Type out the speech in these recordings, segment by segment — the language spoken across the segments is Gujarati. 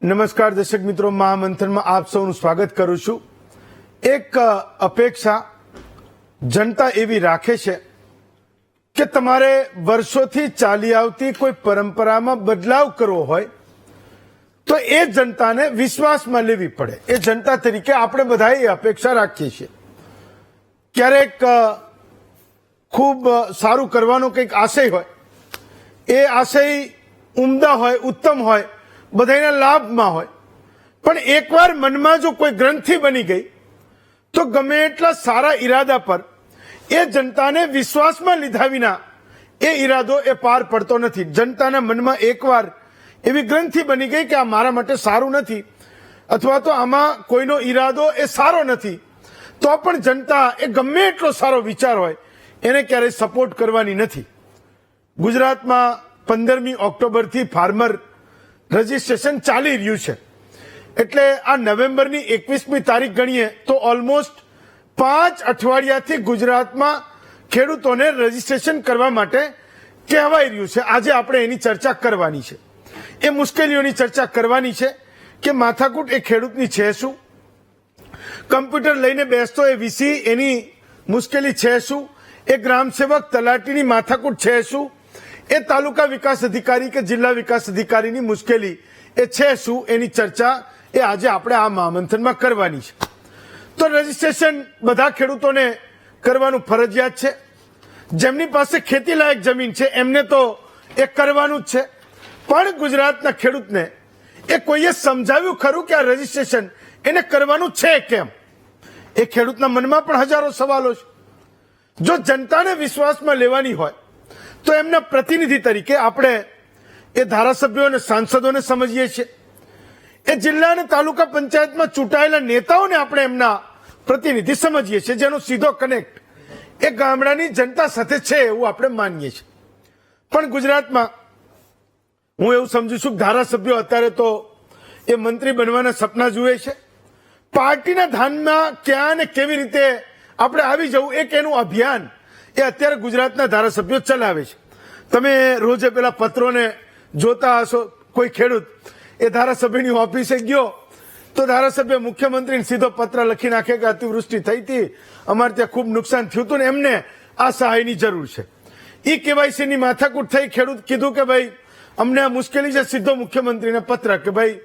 નમસ્કાર દર્શક મિત્રો, મહામંથનમાં આપ સૌનું સ્વાગત કરું છું। એક અપેક્ષા જનતા એવી રાખે છે કે તમારે વર્ષોથી ચાલી આવતી કોઈ પરંપરામાં બદલાવ કરવો હોય તો એ જનતાને વિશ્વાસમાં લેવી પડે। એ જનતા તરીકે આપણે બધા એ અપેક્ષા રાખીએ છીએ। ક્યારેક ખૂબ સારું કરવાનો કંઈક આશય હોય, એ આશય ઉમદા હોય, ઉત્તમ હોય, બધાના લાભમાં હોય, પણ એકવાર મનમાં જો કોઈ ગ્રંથિ બની ગઈ તો ગમે એટલા સારા ઈરાદા પર એ જનતાને વિશ્વાસમાં લીધા વિના એ ઈરાદો એ પાર પડતો નથી। જનતાના મનમાં એકવાર એવી ગ્રંથિ બની ગઈ કે આ મારા માટે સારું નથી અથવા તો આમાં કોઈનો ઈરાદો એ સારો નથી, તો પણ જનતા એ ગમે એટલો સારો વિચાર હોય એને ક્યારેય સપોર્ટ કરવાની નથી। ગુજરાતમાં 15મી ઓક્ટોબરથી ફાર્મર રજીસ્ટ્રેશન ચાલી રહ્યું છે, એટલે આ નવેમ્બરની 21મી તારીખ ગણીએ તો ઓલમોસ્ટ 5 અઠવાડિયાથી ગુજરાતમાં ખેડૂતોને રજીસ્ટ્રેશન કરવા માટે કહેવાઈ રહ્યું છે। આજે આપણે એની ચર્ચા કરવાની છે, એ મુશ્કેલીઓની ચર્ચા કરવાની છે કે માથાકૂટ એ ખેડૂતની છે શું, કમ્પ્યુટર લઈને બેસતો એ વીસી એની મુશ્કેલી છે શું, એ ગ્રામસેવક તલાટીની માથાકૂટ છે શું, એ તાલુકા વિકાસ અધિકારી કે જિલ્લા વિકાસ અધિકારીની મુશ્કેલી એ છે શું, એની ચર્ચા એ આજે આપણે આ મહામંથનમાં કરવાની છે। તો રજીસ્ટ્રેશન બધા ખેડૂતોને કરવાનું ફરજિયાત છે। જેમની પાસે ખેતી લાયક જમીન છે એમને તો એ કરવાનું જ છે, પણ ગુજરાતના ખેડૂતને એ કોઈએ સમજાવ્યું ખરું કે આ રજીસ્ટ્રેશન એને કરવાનું છે કેમ? એ ખેડૂતના મનમાં પણ હજારો સવાલો છે। જો જનતાને વિશ્વાસમાં લેવાની હોય તો એમના પ્રતિનિધિ તરીકે આપણે એ ધારાસભ્યો અને સાંસદોને સમજીએ છીએ, એ જિલ્લા અને તાલુકા પંચાયતમાં ચૂંટાયેલા નેતાઓને આપણે એમના પ્રતિનિધિ સમજીએ છીએ, જેનો સીધો કનેક્ટ એ ગામડાની જનતા સાથે છે એવું આપણે માનીએ છીએ। પણ ગુજરાતમાં હું એવું સમજુ છું કે ધારાસભ્યો અત્યારે તો એ મંત્રી બનવાના સપના જુએ છે। પાર્ટીના ધાનમાં ક્યાં ને કેવી રીતે આપણે આવી જવું એક એનું અભિયાન એ અત્યારે ગુજરાતના ધારાસભ્યો ચલાવે છે। તમે રોજે પેલા પત્રોને જોતા હશો, કોઈ ખેડૂત એ ધારાસભ્યની ઓફિસે ગયો તો ધારાસભ્ય મુખ્યમંત્રીને સીધો પત્ર લખી નાખે કે અતિવૃષ્ટિ થઈ હતી, અમારે ત્યાં ખૂબ નુકસાન થયું હતું ને એમને આ સહાયની જરૂર છે। ઈ કેવાયસીની માથાકૂટ થઈ, ખેડૂત કીધું કે ભાઈ અમને આ મુશ્કેલી છે, સીધો મુખ્યમંત્રીને પત્ર કે ભાઈ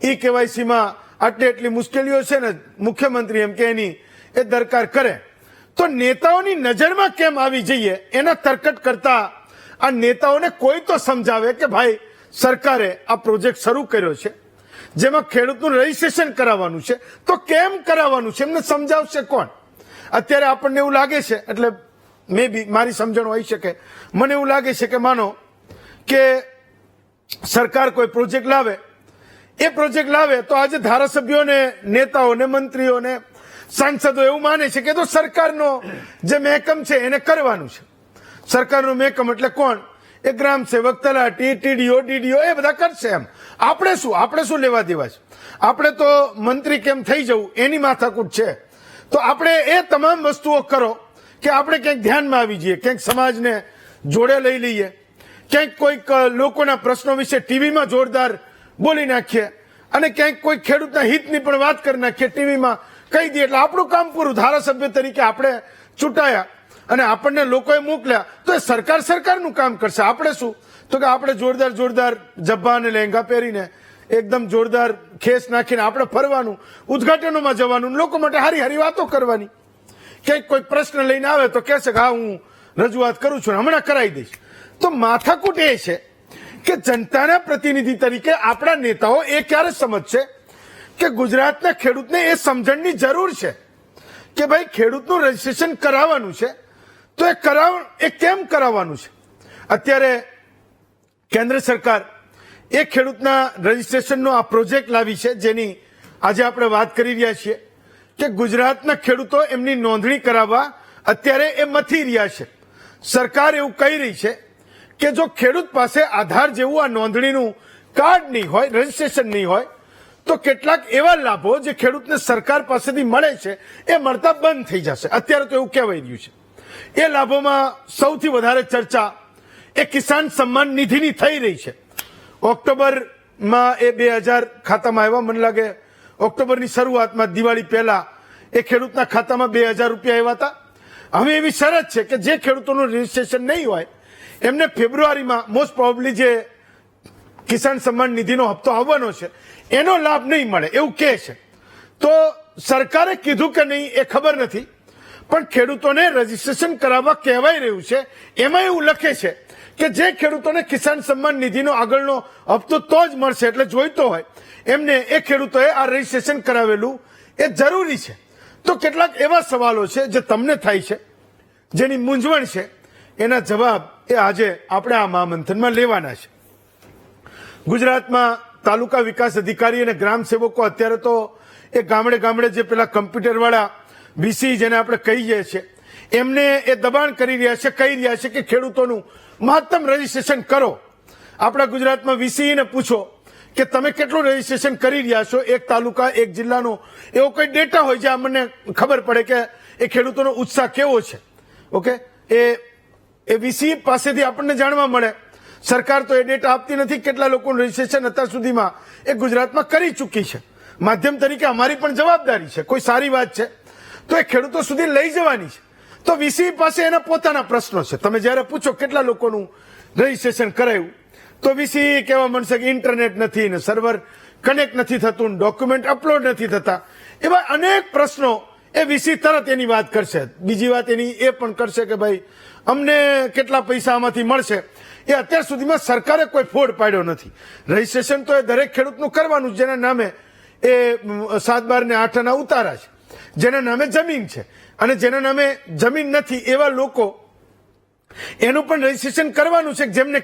ઈ કેવાયસીમાં આટલી મુશ્કેલીઓ છે ને મુખ્યમંત્રી એમ કે એની એ દરકાર કરે। તો નેતાઓની નજરમાં કેમ આવી જઈએ એના તરકટ કરતા આ નેતાઓને કોઈ તો સમજાવે કે ભાઈ સરકારે આ પ્રોજેક્ટ શરૂ કર્યો છે જેમાં ખેડૂતનું રજીસ્ટ્રેશન કરાવવાનું છે, તો કેમ કરાવવાનું છે એમને સમજાવશે કોણ? અત્યારે આપણને એવું લાગે છે, એટલે મે બી મારી સમજણ હોઈ શકે, મને એવું લાગે છે કે માનો કે સરકાર કોઈ પ્રોજેક્ટ લાવે, એ પ્રોજેક્ટ લાવે તો આજે ધારાસભ્યોને, નેતાઓને, મંત્રીઓને, સાંસદો એવું માને છે કે તો સરકારનો જે મહેકમ છે એને કરવાનું છે। સરકારનો મહેકમ એટલે કોણ? એ ગ્રામ સેવક, તલાટી, ટીડીઓ, ડીડીઓ એ બધા કરશે। એમ આપણે શું લેવા દેવા છે? આપણે તો મંત્રી કેમ થઈ જવું એની માથાકૂટ છે। તો આપણે એ તમામ વસ્તુઓ કરો કે આપણે ક્યાંક ધ્યાનમાં આવી જઈએ, ક્યાંક સમાજને જોડે લઈ લઈએ, ક્યાંક કોઈક લોકોના પ્રશ્નો વિશે ટીવીમાં જોરદાર બોલી નાખીએ અને ક્યાંક કોઈ ખેડૂતના હિતની પણ વાત કરી નાખીએ, ટીવીમાં કહી દઈએ, એટલે આપણું કામ પૂરું। ધારાસભ્ય તરીકે આપણે ચૂંટાયા અને આપણને લોકોએ મોકલ્યા તો એ સરકારનું કામ કરશે। આપણે શું? તો કે આપણે જોરદાર જબ્બા અને લહેંગા પહેરીને એકદમ જોરદાર ખેસ નાખીને આપણે ફરવાનું, ઉદઘાટનોમાં જવાનું, લોકો માટે હારી વાતો કરવાની। ક્યાંક કોઈ પ્રશ્ન લઈને આવે તો કહેશે કે હા હું રજૂઆત કરું છું, હમણાં કરાવી દઈશ। તો માથાકૂટ એ છે કે જનતાના પ્રતિનિધિ તરીકે આપણા નેતાઓ એ ક્યારે સમજશે કે ગુજરાતના ખેડૂતને એ સમજણની જરૂર છે કે ભાઈ ખેડૂતનું રજીસ્ટ્રેશન કરાવવાનું છે, તો એ કેમ કરાવવાનું છે? અત્યારે કેન્દ્ર સરકાર એ ખેડૂતના રજીસ્ટ્રેશનનો આ પ્રોજેક્ટ લાવી છે, જેની આજે આપણે વાત કરી રહ્યા છીએ કે ગુજરાતના ખેડૂતો એમની નોંધણી કરાવવા અત્યારે એ મથી રહ્યા છે। સરકાર એવું કહી રહી છે કે જો ખેડૂત પાસે આધાર જેવું આ નોંધણીનું કાર્ડ નહીં હોય, રજીસ્ટ્રેશન નહીં હોય, તો કેટલાક એવા લાભો જે ખેડૂતને સરકાર પાસેથી મળે છે એ મળતા બંધ થઈ જશે। અત્યારે તો એવું કહેવાય રહ્યું છે। એ લાભોમાં સૌથી વધારે ચર્ચા એ કિસાન સન્માન નિધિની થઈ રહી છે। ઓક્ટોબર માં એ 2000 ખાતામાં આવ્યા. મને લાગે ઓક્ટોબરની શરૂઆતમાં દિવાળી પહેલા એ ખેડૂતના ખાતામાં 2000 રૂપિયા આવ્યા હતા. હવે એવી શરત છે કે જે ખેડૂતોનું રજીસ્ટ્રેશન નહીં હોય એમને ફેબ્રુઆરીમાં મોસ્ટ પ્રોબેબલી જે કિસાન સન્માન નિધિનો હપ્તો આવવાનો છે એનો લાભ નહીં મળે એવું કહે છે. તો સરકારે કીધું કે નહીં એ ખબર નથી, પણ ખેડૂતોને રજીસ્ટ્રેશન કરાવવા કહેવાય રહ્યું છે. એમાં એવું લખે છે કે જે ખેડૂતોને કિસાન સન્માન નિધિનો આગળનો હપ્તો તો જ મળશે, એટલે જોઈતો હોય એમને એ ખેડૂતોએ આ રજીસ્ટ્રેશન કરાવેલું એ જરૂરી છે. તો કેટલાક એવા સવાલો છે જે તમને થાય છે, જેની મૂંઝવણ છે, એના જવાબ એ આજે આપણે આ મહામંથનમાં લેવાના છે. ગુજરાતમાં તાલુકા વિકાસ અધિકારી અને ગ્રામ સેવકો અત્યારે તો એ ગામડે ગામડે જે પેલા કમ્પ્યુટર વાળા વીસી જેને આપણે કહીએ છીએ એમને એ દબાણ કરી રહ્યા છે, કહી રહ્યા છે કે ખેડૂતોનું મહત્તમ રજીસ્ટ્રેશન કરો. આપણા ગુજરાતમાં વીસીને પૂછો કે તમે કેટલું રજીસ્ટ્રેશન કરી રહ્યા છો, એક તાલુકા એક જિલ્લાનો એવો કોઈ ડેટા હોય જે આપણને ખબર પડે કે એ ખેડૂતોનો ઉત્સાહ કેવો છે. ઓકે, એ વીસી પાસેથી આપણને જાણવા મળે. સરકાર તો એ ડેટા આપતી નથી કેટલા લોકોનું રજીસ્ટ્રેશન અત્યાર સુધીમાં એ ગુજરાતમાં કરી ચૂકી છે. માધ્યમ તરીકે અમારી પણ જવાબદારી છે, કોઈ સારી વાત છે તો એ ખેડૂતો સુધી લઈ જવાની છે. તો વીસી પાસે એના પોતાના પ્રશ્નો છે. તમે જયારે પૂછો કેટલા લોકોનું રજીસ્ટ્રેશન કરાયું તો વીસી કહેવા માંડશે કે ઇન્ટરનેટ નથી ને સર્વર કનેક્ટ નથી થતું, ડોક્યુમેન્ટ અપલોડ નથી થતા. એવા અનેક પ્રશ્નો એ વીસી તરત એની વાત કરશે. બીજી વાત એની એ પણ કરશે કે ભાઈ અમને કેટલા પૈસા આમાંથી મળશે. એ અત્યાર સુધીમાં સરકારે કોઈ ફોડ પાડ્યો નથી. રજીસ્ટ્રેશન તો એ દરેક ખેડૂતનું કરવાનું, જેના નામે એ 7/12 ને 8 ઉતારા છે, જેના નામે જમીન છે અને જેના નામે જમીન નથી એવા લોકો એનું પણ રજીસ્ટ્રેશન કરવાનું છે. જેમને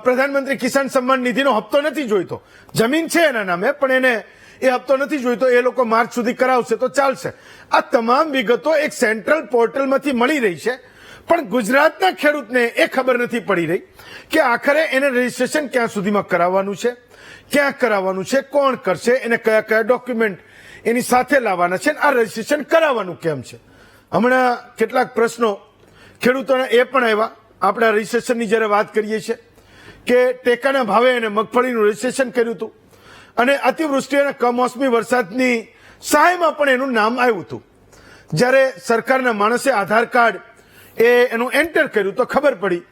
પ્રધાનમંત્રી કિસાન સન્માન નિધિનો હપ્તો નથી જોઈતો, જમીન છે એના નામે પણ એને એ હપ્તો નથી જોઈતો, એ લોકો માર્ચ સુધી કરાવશે તો ચાલશે. આ તમામ વિગતો એક સેન્ટ્રલ પોર્ટલમાંથી મળી રહી છે, પણ ગુજરાતના ખેડૂતને એ ખબર નથી પડી રહી કે આખરે એને રજીસ્ટ્રેશન ક્યાં સુધીમાં કરાવવાનું છે, ક્યાં કરાવવાનું છે, કોણ કરશે, એને કયા કયા ડોક્યુમેન્ટ એની સાથે લાવવાના છે, આ રજીસ્ટ્રેશન કરાવવાનું કેમ છે. હમણાં કેટલાક પ્રશ્નો ખેડૂતોના એ પણ આવ્યા. આપણે રજીસ્ટ્રેશનની જ્યારે વાત કરીએ છીએ કે ટેકાના ભાવે એને મગફળીનું રજીસ્ટ્રેશન કર્યું હતું અને અતિવૃષ્ટિ અને કમોસમી વરસાદની સહાયમાં પણ એનું નામ આવ્યું હતું. જ્યારે સરકારના માણસે આધાર કાર્ડ એનું એન્ટર કર્યું તો ખબર પડી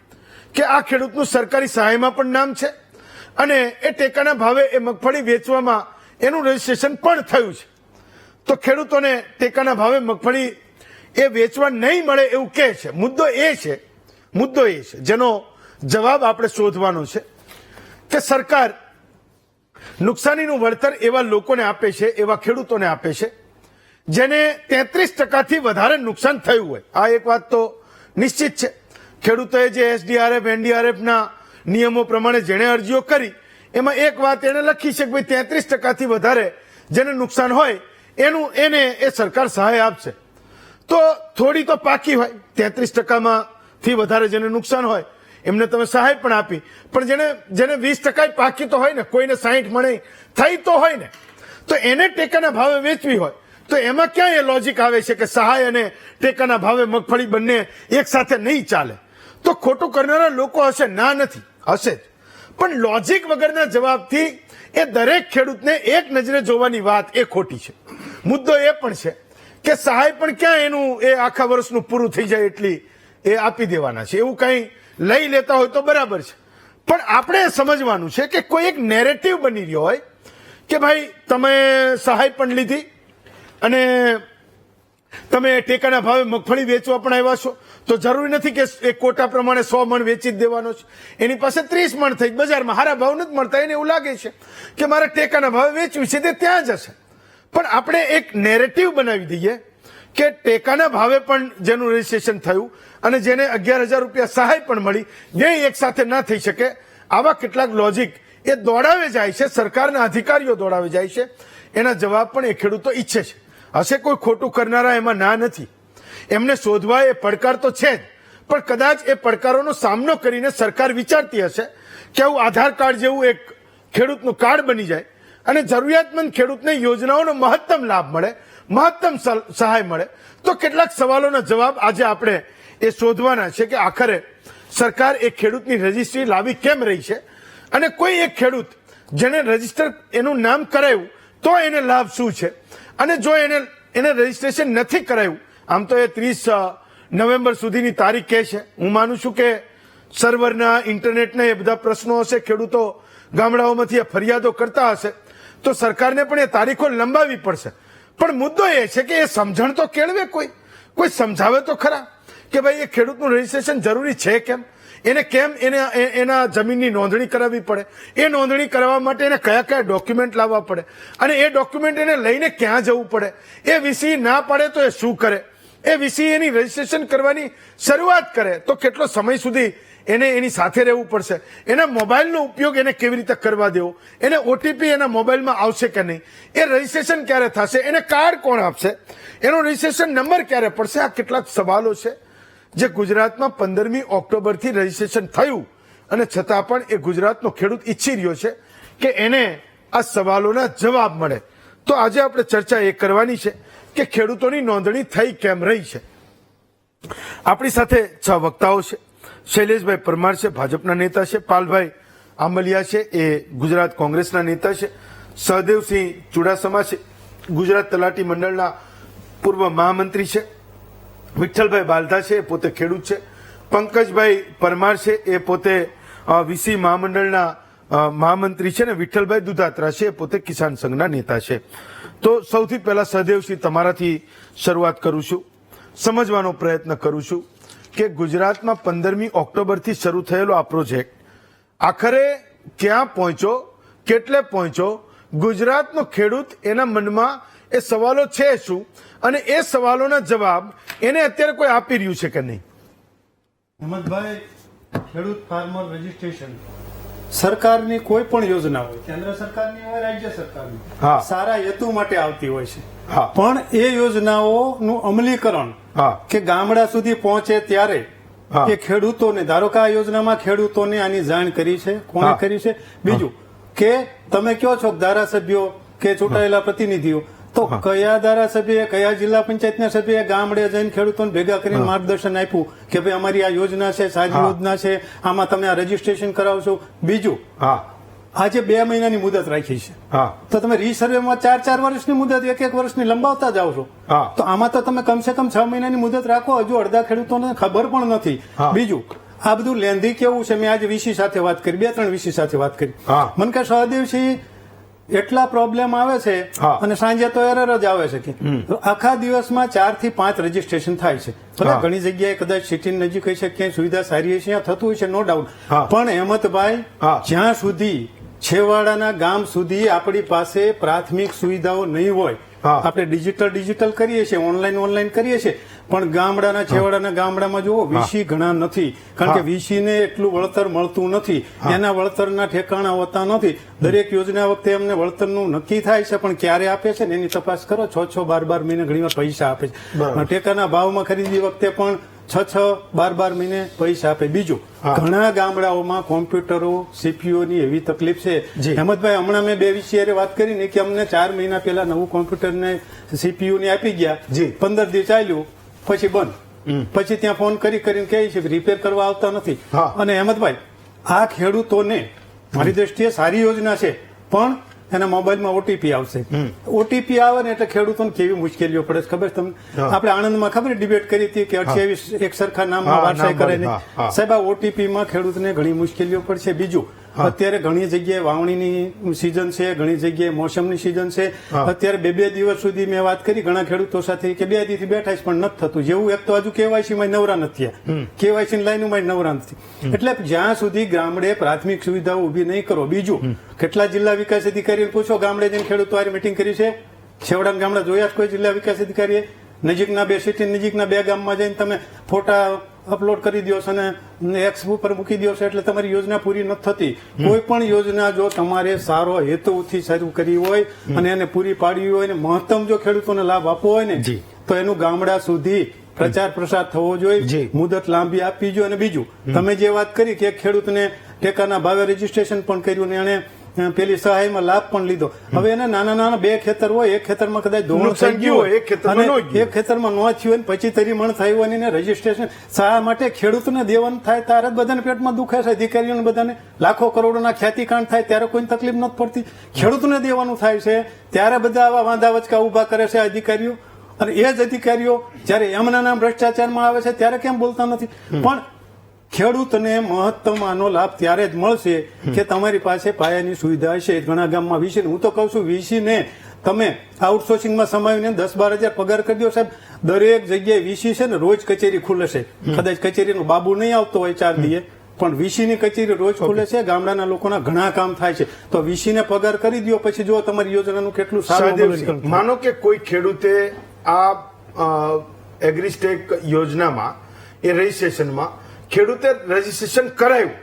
કે આ ખેડૂતનું સરકારી સહાયમાં પણ નામ છે અને એ ટેકાના ભાવે એ મગફળી વેચવામાં એનું રજીસ્ટ્રેશન પણ થયું છે. તો ખેડૂતોને ટેકાના ભાવે મગફળી એ વેચવા નહીં મળે એવું કહે છે. મુદ્દો એ છે જેનો જવાબ આપણે શોધવાનો છે કે સરકાર નુકસાનીનું વળતર એવા લોકોને આપે છે, એવા ખેડૂતોને આપે છે જેને 33% વધારે નુકસાન થયું હોય. આ એક વાત તો નિશ્ચિત છે. ખેડૂતોએ જે SDRF NDRFના નિયમો પ્રમાણે જેણે અરજીઓ કરી એમાં એક વાત એને લખી છે કે ભાઈ 33%થી વધારે જેને નુકસાન હોય એને એ સરકાર સહાય આપશે. તો થોડી તો પાકી હોય, 33%માંથી વધારે જેને નુકસાન હોય એમને તમે સહાય પણ આપી, પણ જેને 20% પાકી તો હોય ને, કોઈને 60 મળે થઈ તો હોય ને, તો એને ટેકાના ભાવે વેચવી હોય તો એમાં ક્યાં એ લોજિક આવે છે કે સહાય અને ટેકાના ભાવે મગફળી બંને એક સાથે નહીં ચાલે. તો ખોટું કરનારા લોકો હશે, ના નથી, હશે જ, પણ લોજિક વગરના જવાબથી એ દરેક ખેડૂતને એક નજરે જોવાની વાત એ ખોટી છે. મુદ્દો એ પણ છે કે સહાય પણ ક્યાં એનું એ આખા વર્ષનું પૂરું થઈ જાય એટલી એ આપી દેવાના છે. એવું કંઈ લઈ લેતા હોય તો બરાબર છે, પણ આપણે સમજવાનું છે કે કોઈ એક નેરેટિવ બની રહ્યો હોય કે ભાઈ તમે સહાય પણ લીધી અને તમે ટેકાના ભાવે મગફળી વેચવા પણ આવ્યા છો, તો જરૂરી નથી કે એ કોટા પ્રમાણે 100 મણ વેચી જ દેવાનો છે. એની પાસે 30 મણ થઈ, બજારમાં સારા ભાવ નથી મળતા, એને એવું લાગે છે કે મારે ટેકાના ભાવે વેચવું છે તે ત્યાં જ હશે. પણ આપણે એક નેરેટિવ બનાવી દઈએ કે ટેકાના ભાવે પણ જેનું રજીસ્ટ્રેશન થયું અને જેને 11,000 રૂપિયા સહાય પણ મળી, બે એક સાથે ના થઈ શકે. આવા કેટલાક લોજિક એ દોડાવે જાય છે, સરકારના અધિકારીઓ દોડાવે જાય છે. એના જવાબ પણ એ ખેડૂતો ઈચ્છે છે. હશે કોઈ ખોટું કરનારા, એમાં ના નથી, એમને શોધવા એ પડકાર તો છે જ, પણ કદાચ એ પડકારોનો સામનો કરીને સરકાર વિચારતી હશે કે આવું આધાર કાર્ડ જેવું એક ખેડૂતનું કાર્ડ બની જાય અને જરૂરિયાતમંદ ખેડૂતને યોજનાઓનો મહત્તમ લાભ મળે, મહત્તમ સહાય મળે. તો કેટલાક સવાલોના જવાબ આજે આપણે એ શોધવાના છે કે આખરે સરકાર એ ખેડૂતની રજીસ્ટ્રી લાવી કેમ રહી છે અને કોઈ એક ખેડૂત જેને રજીસ્ટર એનું નામ કરાયું તો એને લાભ શું છે, અને જો એને રજીસ્ટ્રેશન નથી કરાયું, આમ તો એ 30 નવેમ્બર સુધીની તારીખ કહે છે. હું માનું છું કે સર્વરના, ઇન્ટરનેટના એ બધા પ્રશ્નો હશે, ખેડૂતો ગામડાઓમાંથી ફરિયાદો કરતા હશે, તો સરકારને પણ એ તારીખો લંબાવવી પડશે. પણ મુદ્દો એ છે કે એ સમજણ તો કેળવે, કોઈ સમજાવે તો ખરા કે ભાઈ એ ખેડૂતનું રજીસ્ટ્રેશન જરૂરી છે કેમ, એને કેમ એના જમીનની નોંધણી કરાવવી પડે, એ નોંધણી કરાવવા માટે એને કયા કયા ડોક્યુમેન્ટ લાવવા પડે, અને એ ડોક્યુમેન્ટ એને લઈને ક્યાં જવું પડે, એ વીસી ના પાડે તો એ શું કરે, એ વીસી એની રજીસ્ટ્રેશન કરવાની શરૂઆત કરે તો કેટલો સમય સુધી એને એની સાથે રહેવું પડશે, એના મોબાઈલનો ઉપયોગ એને કેવી રીતે કરવા દેવો, એને ઓટીપી એના મોબાઈલમાં આવશે કે નહીં, એ રજીસ્ટ્રેશન ક્યારે થશે, એને કાર્ડ કોણ આપશે, એનો રજીસ્ટ્રેશન નંબર ક્યારે પડશે. આ કેટલાક સવાલો છે જે ગુજરાતમાં 15મી ઓક્ટોબરથી રજીસ્ટ્રેશન થયું અને છતાં પણ એ ગુજરાતનો ખેડૂત ઈચ્છી રહ્યો છે કે એને આ સવાલોના જવાબ મળે. તો આજે આપણે ચર્ચા એ કરવાની છે કે ખેડૂતોની નોંધણી થઈ કેમ રહી છે. આપણી સાથે 6 વક્તાઓ છે. શૈલેષભાઈ પરમાર છે, ભાજપના નેતા છે. પાલભાઈ આંબલિયા છે, એ ગુજરાત કોંગ્રેસના નેતા છે. સહદેવસિંહ ચુડાસમા છે, ગુજરાત તલાટી મંડળના પૂર્વ મહામંત્રી છે. વિઠ્ઠલભાઈ બાલધા છે, એ પોતે ખેડૂત છે. પંકજભાઈ પરમાર છે, એ પોતે વીસી મહામંડળના મહામંત્રી છે, ને વિઠ્ઠલભાઈ દુધાત્રા છે, એ પોતે કિસાન સંઘના નેતા છે. તો સૌથી પહેલા સહદેવસિંહ તમારાથી શરૂઆત કરું છું, સમજવાનો પ્રયત્ન કરું છું કે ગુજરાતમાં 15મી ઓક્ટોબરથી શરૂ થયેલો આ પ્રોજેક્ટ આખરે ક્યાં પહોંચ્યો, કેટલે પહોંચ્યો, ગુજરાતનો ખેડૂત એના મનમાં એ સવાલો છે શું, અને એ સવાલોના જવાબ એને અત્યારે કોઈ આપી રહ્યું છે કે નહીં? હેમંતભાઈ, ખેડૂત ફાર્મર રજીસ્ટ્રેશન સરકારની કોઈ પણ યોજના હોય, કેન્દ્ર સરકારની હોય, રાજ્ય સરકારની, સારા હેતુ માટે આવતી હોય છે. પણ એ યોજનાઓનું અમલીકરણ કે ગામડા સુધી પહોંચે ત્યારે એ ખેડૂતોને, ધારો કે આ યોજનામાં ખેડૂતોને આની જાણ કરી છે, કોને કરી છે? બીજું કે તમે કહો છો ધારાસભ્યો કે ચૂંટાયેલા પ્રતિનિધિઓ, તો કયા ધારાસભ્ય, કયા જિલ્લા પંચાયતના સભ્ય ગામડે જઈને ખેડૂતોને ભેગા કરીને માર્ગદર્શન આપ્યું કે ભાઈ અમારી આ યોજના છે, સારી યોજના છે, આમાં તમે આ રજીસ્ટ્રેશન કરાવશો? બીજું, આજે 2 મહિનાની મુદત રાખી છે, તો તમે રીસર્વેમાં 4 વર્ષની મુદત, 1 વર્ષની લંબાવતા જાઓ છો, તો આમાં તો તમે કમસે કમ 6 મહિનાની મુદત રાખો. હજુ અડધા ખેડૂતોને ખબર પણ નથી. બીજું, આ બધું લેન્ધી કેવું છે? મેં આજે વીસી સાથે વાત કરી, 2-3 વીસી સાથે વાત કરી. મને કે સહદેવસિંહ એટલા પ્રોબ્લેમ આવે છે અને સાંજે તો એરર જ આવે છે કે આખા દિવસમાં 4 થી 5 રજીસ્ટ્રેશન થાય છે. ભલે ઘણી જગ્યાએ કદાચ સિટીની નજીક હોય છે, ક્યાંય સુવિધા સારી હશે, ત્યાં થતું હોય છે, નો ડાઉટ. પણ હેમંતભાઈ, જ્યાં સુધી છેવાડાના ગામ સુધી આપણી પાસે પ્રાથમિક સુવિધાઓ નહીં હોય, આપણે ડિજિટલ કરીએ છીએ, ઓનલાઈન કરીએ છીએ, પણ ગામડાના છેવાડાના ગામડામાં જુઓ વીસી ઘણા નથી, કારણ કે વીસી ને એટલું વળતર મળતું નથી, એના વળતરના ઠેકાણા હોતા નથી. દરેક યોજના વખતે એમને વળતરનું નક્કી થાય છે, પણ ક્યારે આપે છે ને એની તપાસ કરો. 6-12 મહિને ઘણીવાર પૈસા આપે છે. ટેકાના ભાવમાં ખરીદી વખતે પણ 6-12 મહિને પૈસા આપે. બીજું, ઘણા ગામડાઓમાં કોમ્પ્યુટરો, સીપીયુની એવી તકલીફ છે. હેમંતભાઈ, હમણાં મેં 2 વિષય વાત કરીને કે અમને 4 મહિના પહેલા નવું કોમ્પ્યુટર ને સીપીયુ ની આપી ગયા, 15 દી ચાલ્યું, પછી બંધ, પછી ત્યાં ફોન કરીને કહે છે રિપેર કરવા આવતા નથી. અને હેમંતભાઈ, આ ખેડૂતોને મારી દ્રષ્ટિએ સારી યોજના છે, પણ એના મોબાઈલમાં ઓટીપી આવશે. ઓટીપી આવે ને એટલે ખેડૂતોને કેવી મુશ્કેલીઓ પડે છે ખબર તમને? આપણે આણંદમાં ખબર ડિબેટ કરી હતી કે 28 એક સરખા નામમાં વારસાઈ કરે ને સાહેબ, આ ઓટીપી માં ખેડૂતને ઘણી મુશ્કેલીઓ પડશે. બીજું, અત્યારે ઘણી જગ્યાએ વાવણીની સિઝન છે, ઘણી જગ્યાએ મોસમની સિઝન છે. અત્યારે 2 દિવસ સુધી મેં વાત કરી ઘણા ખેડૂતો સાથે કે 2 દિવસથી બેઠા છે પણ નથી થતું. જેવું એક તો હજુ કેવાયસી માં નવરા નથી, કેવાયસી લાઈનમાં નવરા નથી. એટલે જ્યાં સુધી ગામડે પ્રાથમિક સુવિધાઓ ઉભી નહીં કરો. બીજું, કેટલા જિલ્લા વિકાસ અધિકારીને પૂછો, ગામડે જઈને ખેડૂતો આ મિટિંગ કરી છે? છેવડાના ગામડા જોયા કોઈ જિલ્લા વિકાસ અધિકારીએ? નજીકના 2 સિટી, નજીકના 2 ગામમાં જઈને તમે ફોટા અપલોડ કરી દો છો અને એક્સ ઉપર મૂકી દો છો એટલે તમારી યોજના પૂરી નથી થતી. કોઈ પણ યોજના જો તમારે સારો હેતુથી શરૂ કરી હોય અને એને પૂરી પાડવી હોય ને મહત્તમ જો ખેડૂતોને લાભ આપવો હોય ને, તો એનું ગામડા સુધી પ્રચાર પ્રસાર થવો જોઈએ, મુદત લાંબી આપવી જોઈએ. અને બીજું, તમે જે વાત કરી કે એક ખેડૂતને ટેકાના ભાવે રજીસ્ટ્રેશન પણ કર્યું ને એને પેલી સહાયમાં લાભ પણ લીધો. હવે એને નાના નાના 2 ખેતર હોય, એક ખેતરમાં કદાચ ધોવાણ નુકસાન થઈ ગયું હોય, એક ખેતરમાં ન ગયું. એક ખેતરમાં ન થયું હોય ને પછી તરીમણ થયું હોય ને રજીસ્ટ્રેશન સહાય માટે ખેડૂતને દેવાનું થાય ત્યારે જ બધાને પેટમાં દુખે છે. અધિકારીઓને બધાને લાખો કરોડોના ખ્યાતિકાંડ થાય ત્યારે કોઈ તકલીફ નથી પડતી. ખેડૂતને દેવાનું થાય છે ત્યારે બધા આવા વાંધા વચકા ઉભા કરે છે અધિકારીઓ. અને એ જ અધિકારીઓ જયારે એમના નામ ભ્રષ્ટાચારમાં આવે છે ત્યારે કેમ બોલતા નથી? પણ ખેડૂતને મહત્તમ આનો લાભ ત્યારે જ મળશે કે તમારી પાસે પાયાની સુવિધા હશે. ઘણા ગામમાં વીસી, હું તો કહું છું વીસીને તમે આઉટસોર્સિંગમાં સમાવીને 10-12 હજાર પગાર કરી દો સાહેબ. દરેક જગ્યાએ વીસી છે ને રોજ કચેરી ખુલે છે. કદાચ કચેરીનો બાબુ નહીં આવતો હોય 4 દીએ, પણ વીસીની કચેરી રોજ ખુલે છે. ગામડાના લોકોના ઘણા કામ થાય છે. તો વીસીને પગાર કરી દો, પછી જો તમારી યોજનાનું કેટલું સારું. માનો કે કોઈ ખેડૂતે આ એગ્રીસ્ટેક યોજનામાં એ રજીસ્ટ્રેશનમાં ખેડૂતે રજીસ્ટ્રેશન કરાયું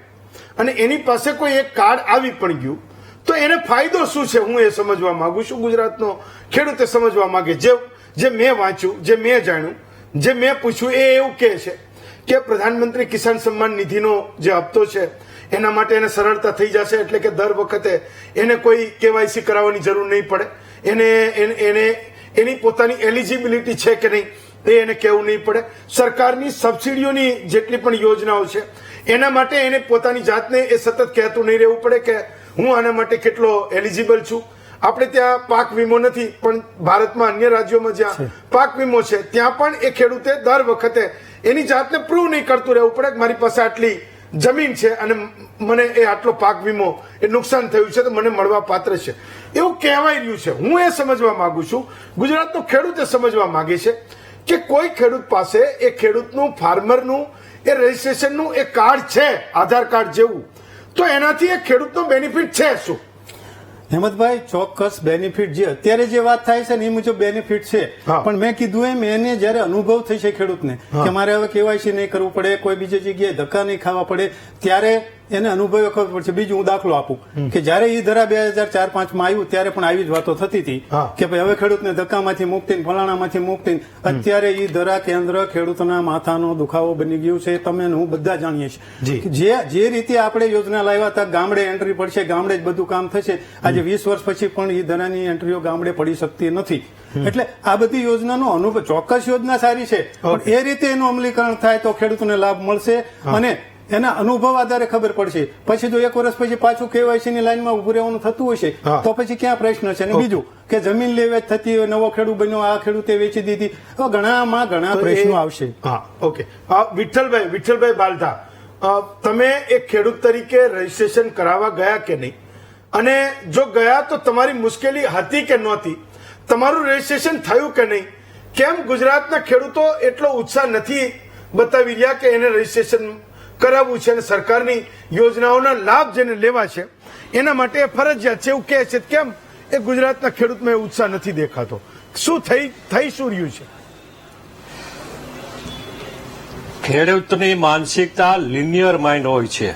અને એની પાસે કોઈ એક કાર્ડ આવી પણ ગયું, તો એને ફાયદો શું છે હું એ સમજવા માંગુ છું. ગુજરાતનો ખેડૂતે સમજવા માંગે. જે મેં વાંચ્યું, જે મેં જાણ્યું, જે મેં પૂછ્યું એ એવું કહે છે કે પ્રધાનમંત્રી કિસાન સન્માન નિધિનો જે હપ્તો છે એના માટે એને સરળતા થઈ જશે. એટલે કે દર વખતે એને કોઈ કેવાયસી કરાવવાની જરૂર નહીં પડે. એને એની પોતાની એલિજિબિલિટી છે કે નહીં એને કહેવું નહીં પડે. સરકારની સબસિડીઓની જેટલી પણ યોજનાઓ છે એના માટે એને પોતાની જાતને એ સતત કહેતું નહીં રહેવું પડે કે હું આના માટે કેટલો એલિજિબલ છું. આપણે ત્યાં પાક વીમો નથી, પણ ભારતમાં અન્ય રાજ્યોમાં જ્યાં પાક વીમો છે ત્યાં પણ એ ખેડૂતે દર વખતે એની જાતને પ્રૂવ નહીં કરતું રહેવું પડે કે મારી પાસે આટલી જમીન છે અને મને એ આટલો પાક વીમો એ નુકસાન થયું છે તો મને મળવા પાત્ર છે એવું કહેવાય રહ્યું છે. હું એ સમજવા માંગુ છું, ગુજરાતનો ખેડૂત એ સમજવા માંગે છે કે કોઈ ખેડૂત પાસે એ ખેડૂતનું ફાર્મરનું એ રજીસ્ટ્રેશનનું એ કાર્ડ છે આધાર કાર્ડ જેવું, તો એનાથી એ ખેડૂતનો બેનિફિટ છે શું? હેમંતભાઈ, ચોક્કસ બેનિફિટ જે અત્યારે જે વાત થાય છે ને એ મુજબ બેનિફિટ છે. પણ મેં કીધું એમ એને જયારે અનુભવ થશે ખેડૂતને કે મારે હવે કેવાયસી નહીં કરવું પડે, કોઈ બીજી જગ્યાએ ધક્કા નહીં ખાવા પડે, ત્યારે એને અનુભવ ખબર પડશે. બીજું હું દાખલો આપું કે જયારે ઈ ધરા 2004-5માં આવ્યું ત્યારે પણ આવી જ વાતો થતી હતી કે ભાઈ હવે ખેડૂતને ધક્કામાંથી મુક્તિ, ફલાણામાંથી મુક્તિ. અત્યારે ઈ ધરા કેન્દ્ર ખેડૂતના માથાનો દુખાવો બની ગયું છે. તમે હું બધા જાણીએ છીએ. જે રીતે આપણે યોજના લાવ્યા હતા ગામડે એન્ટ્રી પડશે, ગામડે જ બધું કામ થશે. આજે 20 વર્ષ પછી પણ ઈ ધરાની એન્ટ્રીઓ ગામડે પડી શકતી નથી. એટલે આ બધી યોજનાનો અનુભવ, ચોક્કસ યોજના સારી છે, પણ એ રીતે એનું અમલીકરણ થાય તો ખેડૂતોને લાભ મળશે અને એના અનુભવ આધારે ખબર પડશે. પછી જો 1 વર્ષ પછી પાછું કેવાયસી ની લાઈનમાં ઉભું રહેવાનું થતું હશે તો પછી ક્યાં પ્રશ્ન છે? અને બીજું કે જમીન લે વેચ થતી હોય, નવો ખેડૂત બન્યો, આ ખેડૂતે વેચી દીધી, તો ઘણા પ્રશ્નો આવશે. હા, ઓકે. વિઠ્ઠલભાઈ બાલધા, તમે એક ખેડૂત તરીકે રજીસ્ટ્રેશન કરાવવા ગયા કે નહીં? અને જો ગયા તો તમારી મુશ્કેલી હતી કે નહોતી? તમારું રજીસ્ટ્રેશન થયું કે નહીં? કેમ ગુજરાતના ખેડૂતો એટલો ઉત્સાહ નથી બતાવી રહ્યા કે એને રજીસ્ટ્રેશન કરાવવું છે અને સરકારની યોજનાઓના લાભ જેને લેવા છે એના માટે ફરજિયાત છે એવું કહે છે? કેમ એ ગુજરાતના ખેડૂતમાં ઉત્સાહ નથી દેખાતો? શું થઈ શું રહ્યું છે? ખેડૂતની માનસિકતા લિનિયર માઇન્ડ હોય છે,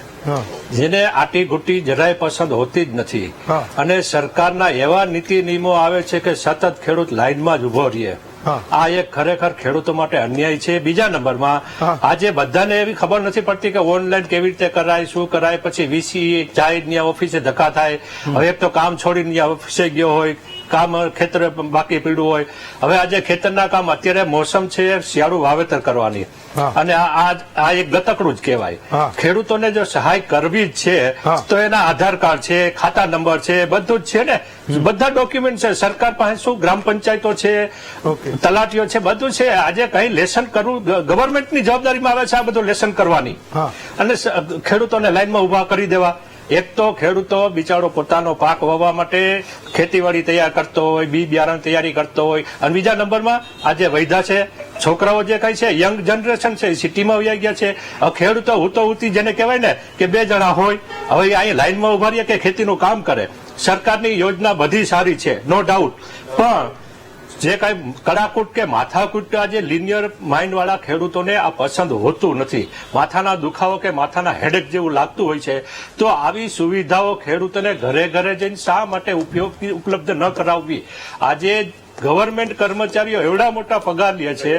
જેને આટી ઘૂટી જરાય પસંદ હોતી જ નથી. અને સરકારના એવા નીતિ નિયમો આવે છે કે સતત ખેડૂત લાઈનમાં જ ઉભો રહે. આ એક ખરેખર ખેડૂતો માટે અન્યાય છે. બીજા નંબરમાં આજે બધાને એવી ખબર નથી પડતી કે ઓનલાઈન કેવી રીતે કરાય, શું કરાય. પછી વીસી જાય ત્યાં ઓફિસે ધક્કા થાય. હવે એક તો કામ છોડીને ત્યાં ઓફિસે ગયો હોય, કામ ખેતર બાકી પીડ્યું હોય. હવે આજે ખેતરના કામ અત્યારે મોસમ છે શિયાળુ વાવેતર કરવાની, અને આ એક ગતકડું જ કહેવાય. ખેડૂતોને જો સહાય કરવી જ છે તો એના આધાર કાર્ડ છે, ખાતા નંબર છે, બધું જ છે ને, બધા ડોક્યુમેન્ટ છે સરકાર પાસે. શું ગ્રામ પંચાયતો છે, તલાટીઓ છે, બધું છે. આજે કઈ લેસન કરવું ગવર્મેન્ટની જવાબદારીમાં આવે છે આ બધું લેસન કરવાની, અને ખેડૂતોને લાઈનમાં ઉભા કરી દેવા. એક તો ખેડૂતો બિચારો પોતાનો પાક વાવવા માટે ખેતીવાડી તૈયાર કરતો હોય, બી બિયારણ તૈયારી કરતો હોય, અને બીજા નંબરમાં આજે વૈધા છે છોકરાઓ જે કઈ છે, યંગ જનરેશન છે, સિટીમાં વહી ગયા છે. ખેડૂતો હુતી જેને કહેવાય ને કે 2 જણા હોય, હવે અહીં લાઈનમાં ઉભા રહીએ કે ખેતીનું કામ કરે. સરકારની યોજના બધી સારી છે, નો ડાઉટ, પણ જે કઈ કડાકૂટ કે માથાકૂટ આજે લિનિયર માઇન્ડ વાળા ખેડૂતોને આ પસંદ હોતું નથી. માથાના દુખાવો કે માથાના હેડેક જેવું લાગતું હોય છે. તો આવી સુવિધાઓ ખેડૂતોને ઘરે ઘરે જઈને શા માટે ઉપલબ્ધ ન કરાવવી? આજે ગવર્મેન્ટ કર્મચારીઓ એવડા મોટા પગાર લે છે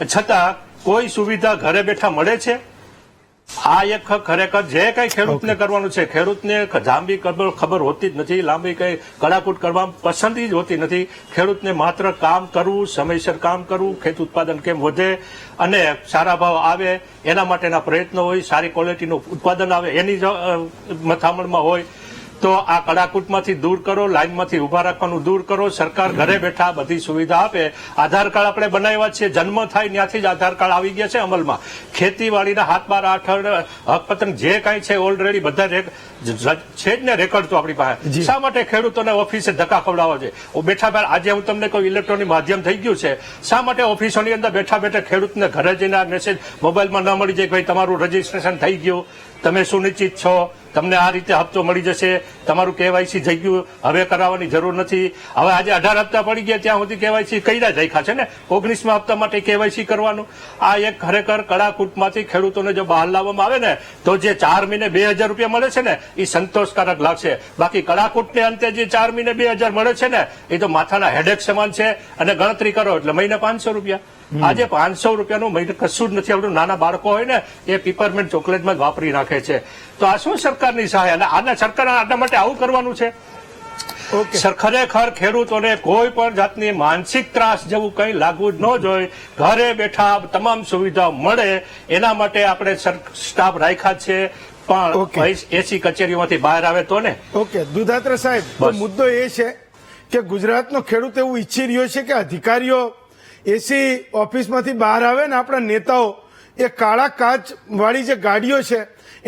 છતાં કોઈ સુવિધા ઘરે બેઠા મળે છે? આ એક ખરેખર જે કઈ ખેડૂતને કરવાનું છે, ખેડૂતને લાંબી ખબર હોતી જ નથી, લાંબી કઈ કડાકૂટ કરવા પસંદ જ હોતી નથી. ખેડૂતને માત્ર કામ કરવું, સમયસર કામ કરવું, ખેત ઉત્પાદન કેમ વધે અને સારા ભાવ આવે એના માટેના પ્રયત્નો હોય, સારી ક્વોલિટીનું ઉત્પાદન આવે એની મથામણમાં હોય. તો આ કડાકૂટમાંથી દૂર કરો, લાઈનમાંથી ઉભા રાખવાનું દૂર કરો. સરકાર ઘરે બેઠા બધી સુવિધા આપે. આધાર કાર્ડ આપણે બનાવ્યા છે, જન્મ થાય ત્યાંથી જ આધાર કાર્ડ આવી ગયા છે અમલમાં. ખેતીવાડીના 7, 12, 8 હકપત્રક જે કાંઈ છે ઓલરેડી બધા છે જ ને રેકોર્ડ તો આપણી પાસે. શા માટે ખેડૂતોને ઓફિસે ધક્કા ખવડાવવા છે? બેઠા આજે હું તમને કહું ઇલેક્ટ્રોનિક માધ્યમ થઈ ગયું છે. શા માટે ઓફિસોની અંદર બેઠા બેઠા ખેડૂતને ઘરે જઈને મેસેજ મોબાઈલમાં ન મળી જાય, ભાઈ તમારું રજીસ્ટ્રેશન થઈ ગયું, તમે સુનિશ્ચિત છો, તમને આ રીતે હપ્તો મળી જશે, તમારું કેવાયસી થઈ ગયું, હવે કરાવવાની જરૂર નથી. હવે આજે 18 હપ્તા પડી ગયા ત્યાં સુધી કેવાયસી કર્યા જ રાખ્યા છે ને, 19મા હપ્તા માટે કેવાયસી કરવાનું. આ એક ખરેખર કડાકૂટમાંથી ખેડૂતોને જો બહાર લાવવામાં આવે ને તો જે 4 મહિને 2000 રૂપિયા મળે છે ને એ સંતોષકારક લાગશે. બાકી કડાકૂટને અંતે જે 4 મહિને 2000 મળે છે ને એ તો માથાના હેડેક સમાન છે. અને ગણતરી કરો એટલે મહિને 500 રૂપિયા. આજે 500 રૂપિયાનું મહિને કશું જ નથી આવડતું. નાના બાળકો હોય ને એ પીપરમેન્ટ ચોકલેટમાં જ વાપરી નાખે છે. તો આ શું સરકારની સહાય? અને આના સરકાર આના માટે આવું કરવાનું છે? ખરેખર ખેડૂતોને કોઈ પણ જાતની માનસિક ત્રાસ જેવું કંઈ લાગવું જ ન જોઈએ. ઘરે બેઠા તમામ સુવિધા મળે એના માટે આપણે સ્ટાફ રાખ્યા છે. પણ એસી કચેરીઓમાંથી બહાર આવે તો ને. ઓકે, દુધાત્રા સાહેબ, મુદ્દો એ છે કે ગુજરાતનો ખેડૂત એવું ઈચ્છી રહ્યો છે કે અધિકારીઓ એસી ઓફિસમાંથી બહાર આવે ને આપણા નેતાઓ એ કાળા કાચ વાળી જે ગાડીઓ છે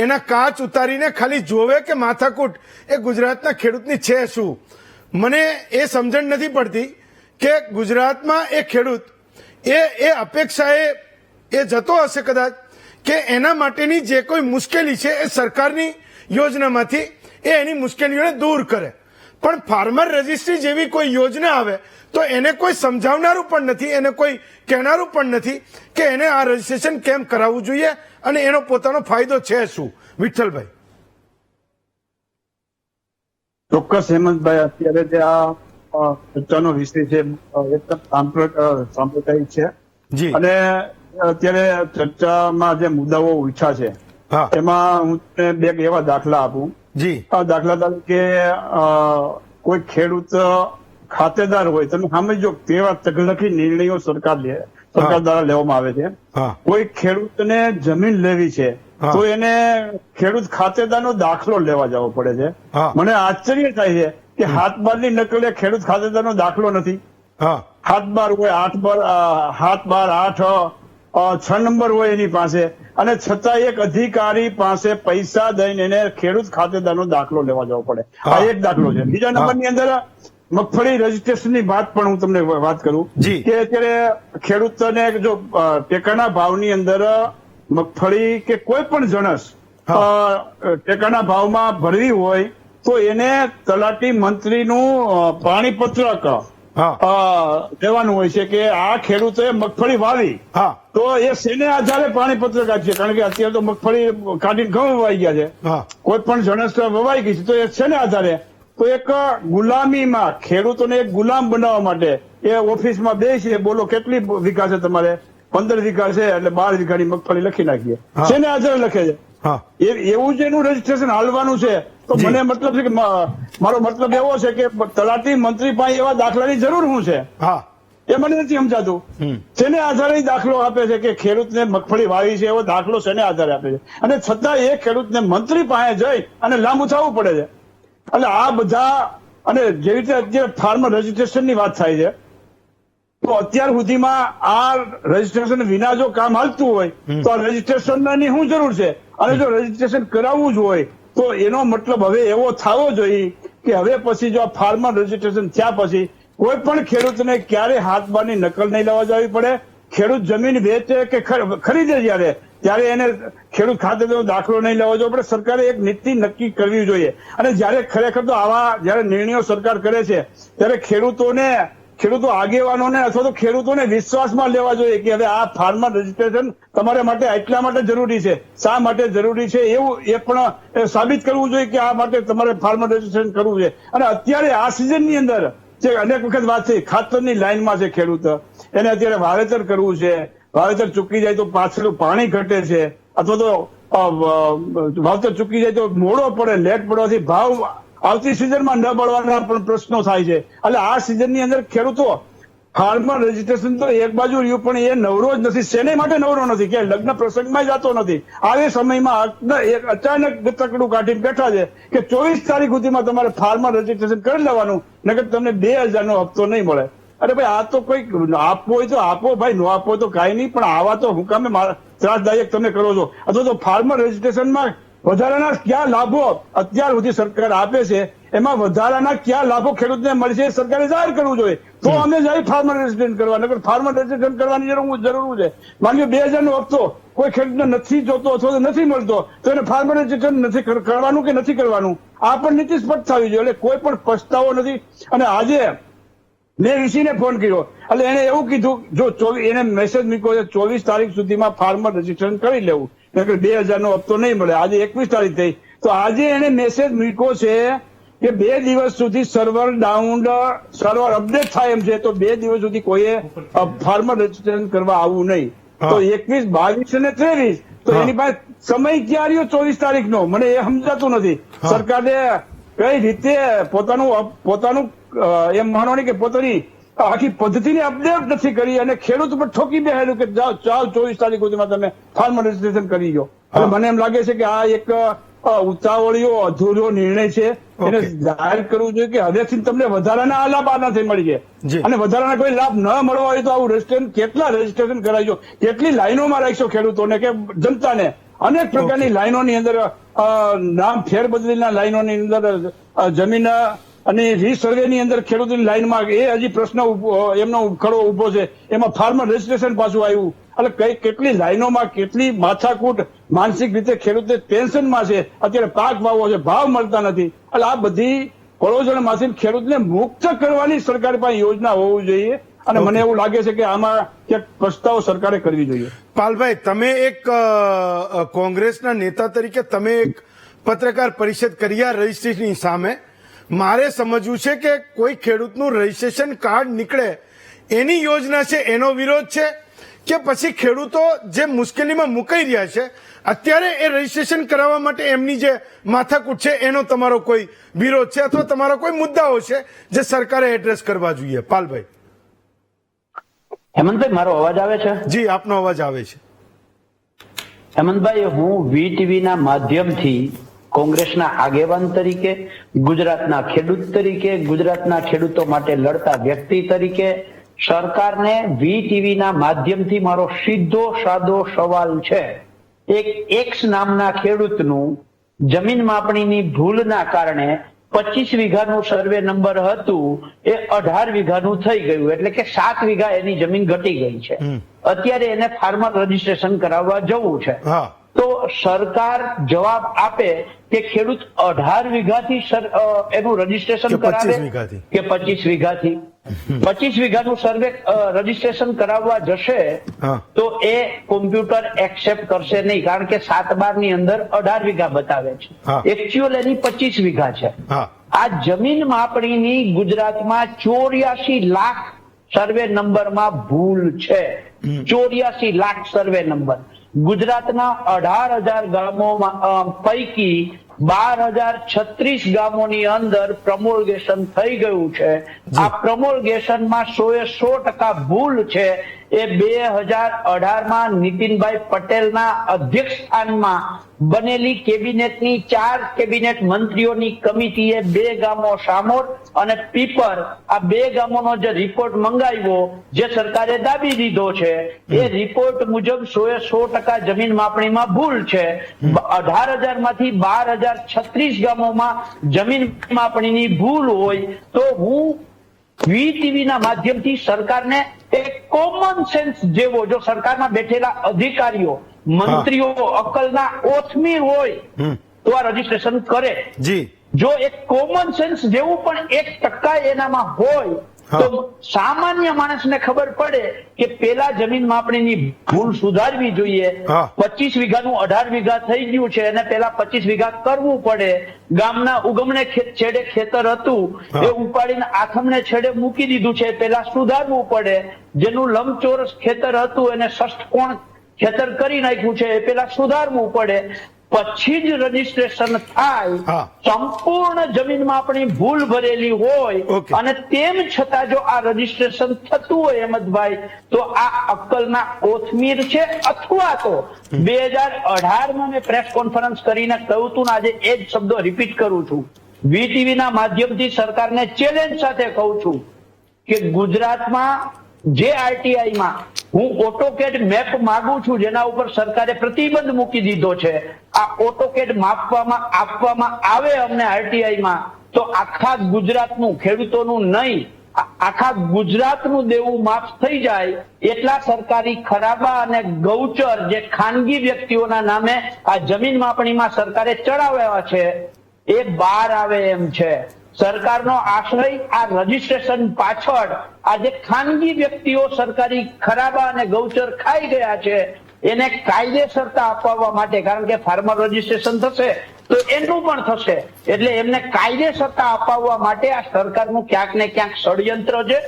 એના કાચ ઉતારીને ખાલી જોવે કે માથાકૂટ એ ગુજરાતના ખેડૂતની છે શું. મને એ સમજણ નથી પડતી કે ગુજરાતમાં એ ખેડૂત એ અપેક્ષાએ એ જતો હશે કદાચ કે એના માટેની જે કોઈ મુશ્કેલી છે એ સરકારની યોજનામાંથી એ એની મુશ્કેલીઓને દૂર કરે. પણ ફાર્મર રજિસ્ટ્રી જેવી કોઈ યોજના આવે તો એને કોઈ સમજાવનારું પણ નથી, એને કોઈ કહેનારું પણ નથી કે એને આ રજીસ્ટ્રેશન કેમ કરાવવું જોઈએ અને એનો પોતાનો ફાયદો છે શું. વિઠ્ઠલભાઈ. ચોક્કસ હેમંતભાઈ, અત્યારે જે આ ચર્ચાનો વિષય છે એકદમ સાંપ્રદાયિક છે અને અત્યારે ચર્ચામાં જે મુદ્દાઓ ઉઠ્યા છે એમાં હું તમને 2 એવા દાખલા આપું. દાખલા તરીકે કોઈ ખેડૂત ખાતેદાર હોય, તમે સમજો કેવા તકલખી નિર્ણયો સરકાર દ્વારા લેવામાં આવે છે. કોઈ ખેડૂતને જમીન લેવી છે તો એને ખેડૂત ખાતેદારનો દાખલો લેવા જવો પડે છે. મને આશ્ચર્ય થાય છે કે 7 બારની નકલે ખેડૂત ખાતેદારનો દાખલો નથી. 7 બાર હોય, 8 બાર, 7 બાર 8 6 નંબર હોય એની પાસે, અને છતાં એક અધિકારી પાસે પૈસા દઈને એને ખેડૂત ખાતેદારનો દાખલો લેવા જવો પડે. આ એક દાખલો છે. બીજા નંબરની અંદર મગફળી રજીસ્ટ્રેશનની વાત પણ હું તમને વાત કરું કે અત્યારે ખેડૂતોને જો ટેકાના ભાવની અંદર મગફળી કે કોઈ પણ જણસ ટેકાના ભાવમાં ભરવી હોય તો એને તલાટી મંત્રીનું પાણીપત્રક દેવાનું હોય છે કે આ ખેડૂતોએ મગફળી વાવી તો એ શેને આધારે પાણીપત્રક આપશે? કારણ કે અત્યારે તો મગફળી કાઢીને ઘઉં વવાઈ ગયા છે, કોઈ પણ જણસ વવાઈ ગઈ છે તો એ શેને આધારે? તો એક ગુલામીમાં ખેડૂતોને એક ગુલામ બનાવવા માટે એ ઓફિસમાં બેસી બોલો કેટલી વીઘા છે તમારે? 15 વીઘા છે એટલે 12 વીઘાની મગફળી લખી નાખીએ. શેને આધારે લખે છે? એવું જ એનું રજીસ્ટ્રેશન હાલવાનું છે. તો મને મતલબ છે કે મારો મતલબ એવો છે કે તલાટી મંત્રી પાસે એવા દાખલાની જરૂર શું છે એ મને નથી સમજાતું. શેને આધારે દાખલો આપે છે કે ખેડૂતને મગફળી વાવી છે એવો દાખલો શેને આધારે આપે છે? અને છતાં એ ખેડૂતને મંત્રી પાસે જઈ અને લાંબુ થવું પડે છે. એટલે આ બધા, અને જેવી રીતે અત્યારે ફાર્મર રજીસ્ટ્રેશનની વાત થાય છે તો અત્યાર સુધીમાં આ રજીસ્ટ્રેશન વિના જો કામ હાલતું હોય તો આ રજીસ્ટ્રેશનની શું જરૂર છે? અને જો રજીસ્ટ્રેશન કરાવવું જ હોય તો એનો મતલબ હવે એવો થવો જોઈએ કે હવે પછી જો આ ફાર્મર રજીસ્ટ્રેશન થયા પછી કોઈ પણ ખેડૂતને ક્યારે 7 બારની નકલ નહીં લેવા જવી પડે. ખેડૂત જમીન વેચે કે ખરીદે ત્યારે એને ખેડૂત ખાતેદારનો દાખલો નહીં લેવો જોઈએ. આપણે સરકારે એક નીતિ નક્કી કરવી જોઈએ. અને જયારે ખરેખર તો આવા જયારે નિર્ણયો સરકાર કરે છે ત્યારે ખેડૂતો આગેવાનોને અથવા તો ખેડૂતોને વિશ્વાસમાં લેવા જોઈએ કે હવે આ ફાર્મર રજીસ્ટ્રેશન તમારા માટે એટલા માટે જરૂરી છે, શા માટે જરૂરી છે એવું એ પણ સાબિત કરવું જોઈએ કે આ માટે તમારે ફાર્મર રજીસ્ટ્રેશન કરવું છે. અને અત્યારે આ સિઝનની અંદર જે અનેક વખત વાત થઈ, ખાતરની લાઈનમાં છે ખેડૂત, એને અત્યારે વાવેતર કરવું છે, વાવેતર ચૂકી જાય તો પાછળ પાણી ઘટે છે અથવા તો વાવતર ચૂકી જાય તો મોડો પડે, લેટ પડવાથી ભાવ આવતી સિઝનમાં ન મળવાના પણ પ્રશ્નો થાય છે. એટલે આ સિઝનની અંદર ખેડૂતો ફાર્મર રજીસ્ટ્રેશન તો એક બાજુ રહ્યું, પણ એ નવરો જ નથી. શેને માટે નવરો નથી કે લગ્ન પ્રસંગમાં જતો નથી. આવી સમયમાં અચાનક તકડું કાઢીને બેઠા છે કે 24 તારીખ સુધીમાં તમારે ફાર્મર રજીસ્ટ્રેશન કરી લેવાનું, નકર તમને 2000 નો હપ્તો નહીં મળે. અરે ભાઈ, આ તો કોઈ આપવો હોય તો આપો ભાઈ, ન આપવો તો કાંઈ નહીં, પણ આવા તો હું કામે ત્રાસદાયક તમે કરો છો. અથવા તો ફાર્મર રજીસ્ટ્રેશનમાં વધારાના કયા લાભો અત્યાર સુધી સરકાર આપે છે, એમાં વધારાના કયા લાભો ખેડૂતને મળશે સરકારે જાહેર કરવું જોઈએ. તો અમે જાય ફાર્મર રજીસ્ટ્રેશન કરવા, નકર ફાર્મર રજીસ્ટ્રેશન કરવાની જરૂર છે. માની લો 2000 નો હપ્તો કોઈ ખેડૂતને નથી જોતો અથવા તો નથી મળતો, તો એને ફાર્મર રજીસ્ટ્રેશન નથી કરવાનું કે નથી કરવાનું, આ પણ નીતિ સ્પષ્ટ થવી જોઈએ. એટલે કોઈ પણ પસ્તાવો નથી. અને આજે મેં વીસીને ફોન કર્યો, એટલે એને એવું કીધું, જો એને મેસેજ મૂક્યો છે 24 તારીખ સુધીમાં ફાર્મર રજીસ્ટ્રેશન કરી લેવું, નકર 2000 નો હપ્તો નહીં મળે. આજે 21 તારીખ થઈ, તો આજે એને મેસેજ મૂક્યો છે કે 2 દિવસ સુધી સર્વર ડાઉન, સર્વર અપડેટ થાય એમ છે, તો 2 દિવસ સુધી કોઈએ ફાર્મર રજીસ્ટ્રેશન કરવા આવવું નહીં. તો 21, 22 અને 23, તો એની પાસે સમય ક્યાં રહ્યો 24 તારીખનો? મને એ સમજાતું નથી. સરકારે કઈ રીતે પોતાનું એમ માનવાની કે પોતાની આખી પદ્ધતિને અપડેટ નથી કરી અને ખેડૂત ઉપર ઠોકી બેહાડ્યું કે ચાલ 24 તારીખ સુધીમાં તમે ફાર્મર રજીસ્ટ્રેશન કરી ગયો. એટલે મને એમ લાગે છે કે આ એક ઉતાવળિયો અધૂરો નિર્ણય છે. એને જાહેર કરવું જોઈએ કે હવેથી તમને વધારાના આ લાભ આનાથી મળી છે, અને વધારાના કોઈ લાભ ન મળવા હોય તો આવું રજીસ્ટ્રેશન કેટલા રજીસ્ટ્રેશન કરાવજો, કેટલી લાઈનોમાં રાખશો ખેડૂતોને કે જનતાને. અનેક પ્રકારની લાઈનોની અંદર નામ ફેરબદલીના લાઈનોની અંદર જમીન અને રીસર્વે ની અંદર ખેડૂતોની લાઈનમાં એ હજી પ્રશ્ન એમનો ખડો ઉભો છે. એમાં ફાર્મર રજીસ્ટ્રેશન પાછું આવ્યું. એટલે કેટલી લાઈનોમાં કેટલી માથાકૂટ માનસિક રીતે ખેડૂત ટેન્શનમાં છે. અત્યારે પાક વાવો છે, ભાવ મળતા નથી. એટલે આ બધી પરોજણમાંથી ખેડૂતને મુક્ત કરવાની સરકાર પાસે યોજના હોવી જોઈએ. અને મને એવું લાગે છે કે આમાં ક્યાંક પ્રસ્તાવ સરકારે કરવી જોઈએ. પાલભાઈ, તમે એક કોંગ્રેસના નેતા તરીકે તમે એક પત્રકાર પરિષદ કરી આ રજીસ્ટ્રેશનની સામે. મારે સમજવું છે કે કોઈ ખેડૂતનું રજીસ્ટ્રેશન કાર્ડ નીકળે એની યોજના છે એનો વિરોધ છે, કે પછી ખેડૂતો જે મુશ્કેલીમાં મુકાઈ રહ્યા છે અત્યારે એ રજીસ્ટ્રેશન કરાવવા માટે એમની જે માથાકૂટ છે એનો તમારો કોઈ વિરોધ છે, અથવા તમારા કોઈ મુદ્દાઓ છે જે સરકારે એડ્રેસ કરવા જોઈએ? પાલભાઈ. હેમંતભાઈ, મારો અવાજ આવે છે? જી, આપનો અવાજ આવે છે. હેમંતભાઈ, હું વીટીવી ના માધ્યમથી કોંગ્રેસના આગેવાન તરીકે, ગુજરાતના ખેડૂત તરીકે, ગુજરાતના ખેડૂતો માટે લડતા વ્યક્તિ તરીકે સરકારને વીટીવી ના માધ્યમથી મારો સીધો સાદો સવાલ છે. એક એક્સ નામના ખેડૂતનું જમીન માપણીની ભૂલના કારણે 25 વીઘાનું સર્વે નંબર હતું એ 18 વીઘાનું થઈ ગયું, એટલે કે 7 વીઘા એની જમીન ઘટી ગઈ છે. અત્યારે એને ફાર્મર રજીસ્ટ્રેશન કરાવવા જવું છે. તો સરકાર જવાબ આપે કે ખેડૂત 18 વીઘાથી એનું રજીસ્ટ્રેશન કરાવે કે 25 વીઘાથી. 25 વીઘાનું સર્વે રજીસ્ટ્રેશન કરાવવા જશે તો એ કોમ્પ્યુટર એક્સેપ્ટ કરશે નહીં, કારણ કે 7/12 ની અંદર 18 વીઘા બતાવે છે, એકચ્યુઅલ એની 25 વીઘા છે. આ જમીન માપણીની ગુજરાતમાં 84 લાખ સર્વે નંબરમાં ભૂલ છે. 84 લાખ સર્વે નંબર ગુજરાતના 18,000 ગામોમાં પૈકી 12,036 ગામોની અંદર પ્રમોલગેશન થઈ ગયું છે. આ પ્રમોલગેશનમાં 100% ભૂલ છે. એ 2018માં નીતિનભાઈ પટેલના અધ્યક્ષ સ્થાનમાં બનેલી કેબિનેટની 4 કેબિનેટ મંત્રીઓની કમિટીએ 2 ગામો શામોર અને પીપર, આ 2 ગામોનો જે રિપોર્ટ મંગાવ્યો, જે સરકારે દાબી દીધો છે, એ રિપોર્ટ મુજબ 100% જમીન માપણીમાં ભૂલ છે. 18,000 માંથી 12,036 ગામોમાં જમીન માપણીની ભૂલ હોય તો હું વીટીવી ના માધ્યમથી સરકારને એક કોમન સેન્સ જેવો, જો સરકારમાં બેઠેલા અધિકારીઓ મંત્રીઓ અકલના ઓથમીર હોય તો આ રજીસ્ટ્રેશન કરે. જો એક કોમન સેન્સ જેવું પણ 1% એનામાં હોય તો સામાન્ય માણસને ખબર પડે કે પેલા જમીન માપણીની ભૂલ સુધારવી જોઈએ. 25 વીઘાનું 18 વીઘા થઈ ગયું છે અને પેલા 25 વીઘા કરવું પડે. ગામના ઉગમણે છેડે ખેતર હતું એ ઉપાડીને આથમણે છેડે મૂકી દીધું છે, પેલા સુધારવું પડે. જેનું લંબચોરસ ખેતર હતું એને ષષ્ઠકોણ ખેતર કરી નાખ્યું છે એ પેલા સુધારવું પડે, પછી જ રજીસ્ટ્રેશન થાય. સંપૂર્ણ જમીનમાં આપણી ભૂલ ભરેલી હોય અને તેમ છતાં જો આ રજીસ્ટ્રેશન થતું હોય હેમંતભાઈ, તો આ અક્કલના કોથમીર છે. અથવા તો 2018માં મેં પ્રેસ કોન્ફરન્સ કરીને કહ્યું હતું ને, આજે એ જ શબ્દો રિપીટ કરું છું. વીટીવી ના માધ્યમથી સરકારને ચેલેન્જ સાથે કહું છું કે ગુજરાતમાં જે આરટીઆઈમાં હું ઓટોકેડ મેપ માંગુ છું, જેના ઉપર સરકારે પ્રતિબંધ મૂકી દીધો છે, આ ઓટોકેડ માપવામાં આપવામાં આવે અમને આરટીઆઈમાં, તો આખા ગુજરાતનું, ખેડૂતોનું નહીં, આખા ગુજરાતનું દેવું માફ થઈ જાય. એટલા સરકારી ખરાબા અને ગૌચર જે ખાનગી વ્યક્તિઓના નામે આ જમીન માપણીમાં સરકારે ચડાવ્યા છે એ બહાર આવે એમ છે. સરકારનો આશય આ રજીસ્ટ્રેશન પાછળ આ જે ખાનગી વ્યક્તિઓ સરકારી ખરાબા અને ગૌચર ખાઈ ગયા છે એને કાયદેસરતા અપાવવા માટે, કારણ કે ફાર્મર રજીસ્ટ્રેશન થશે તો એનું પણ થશે, એટલે એમને કાયદેસરતા અપાવવા માટે આ સરકારનું ક્યાંક ને ક્યાંક ષડયંત્ર છે.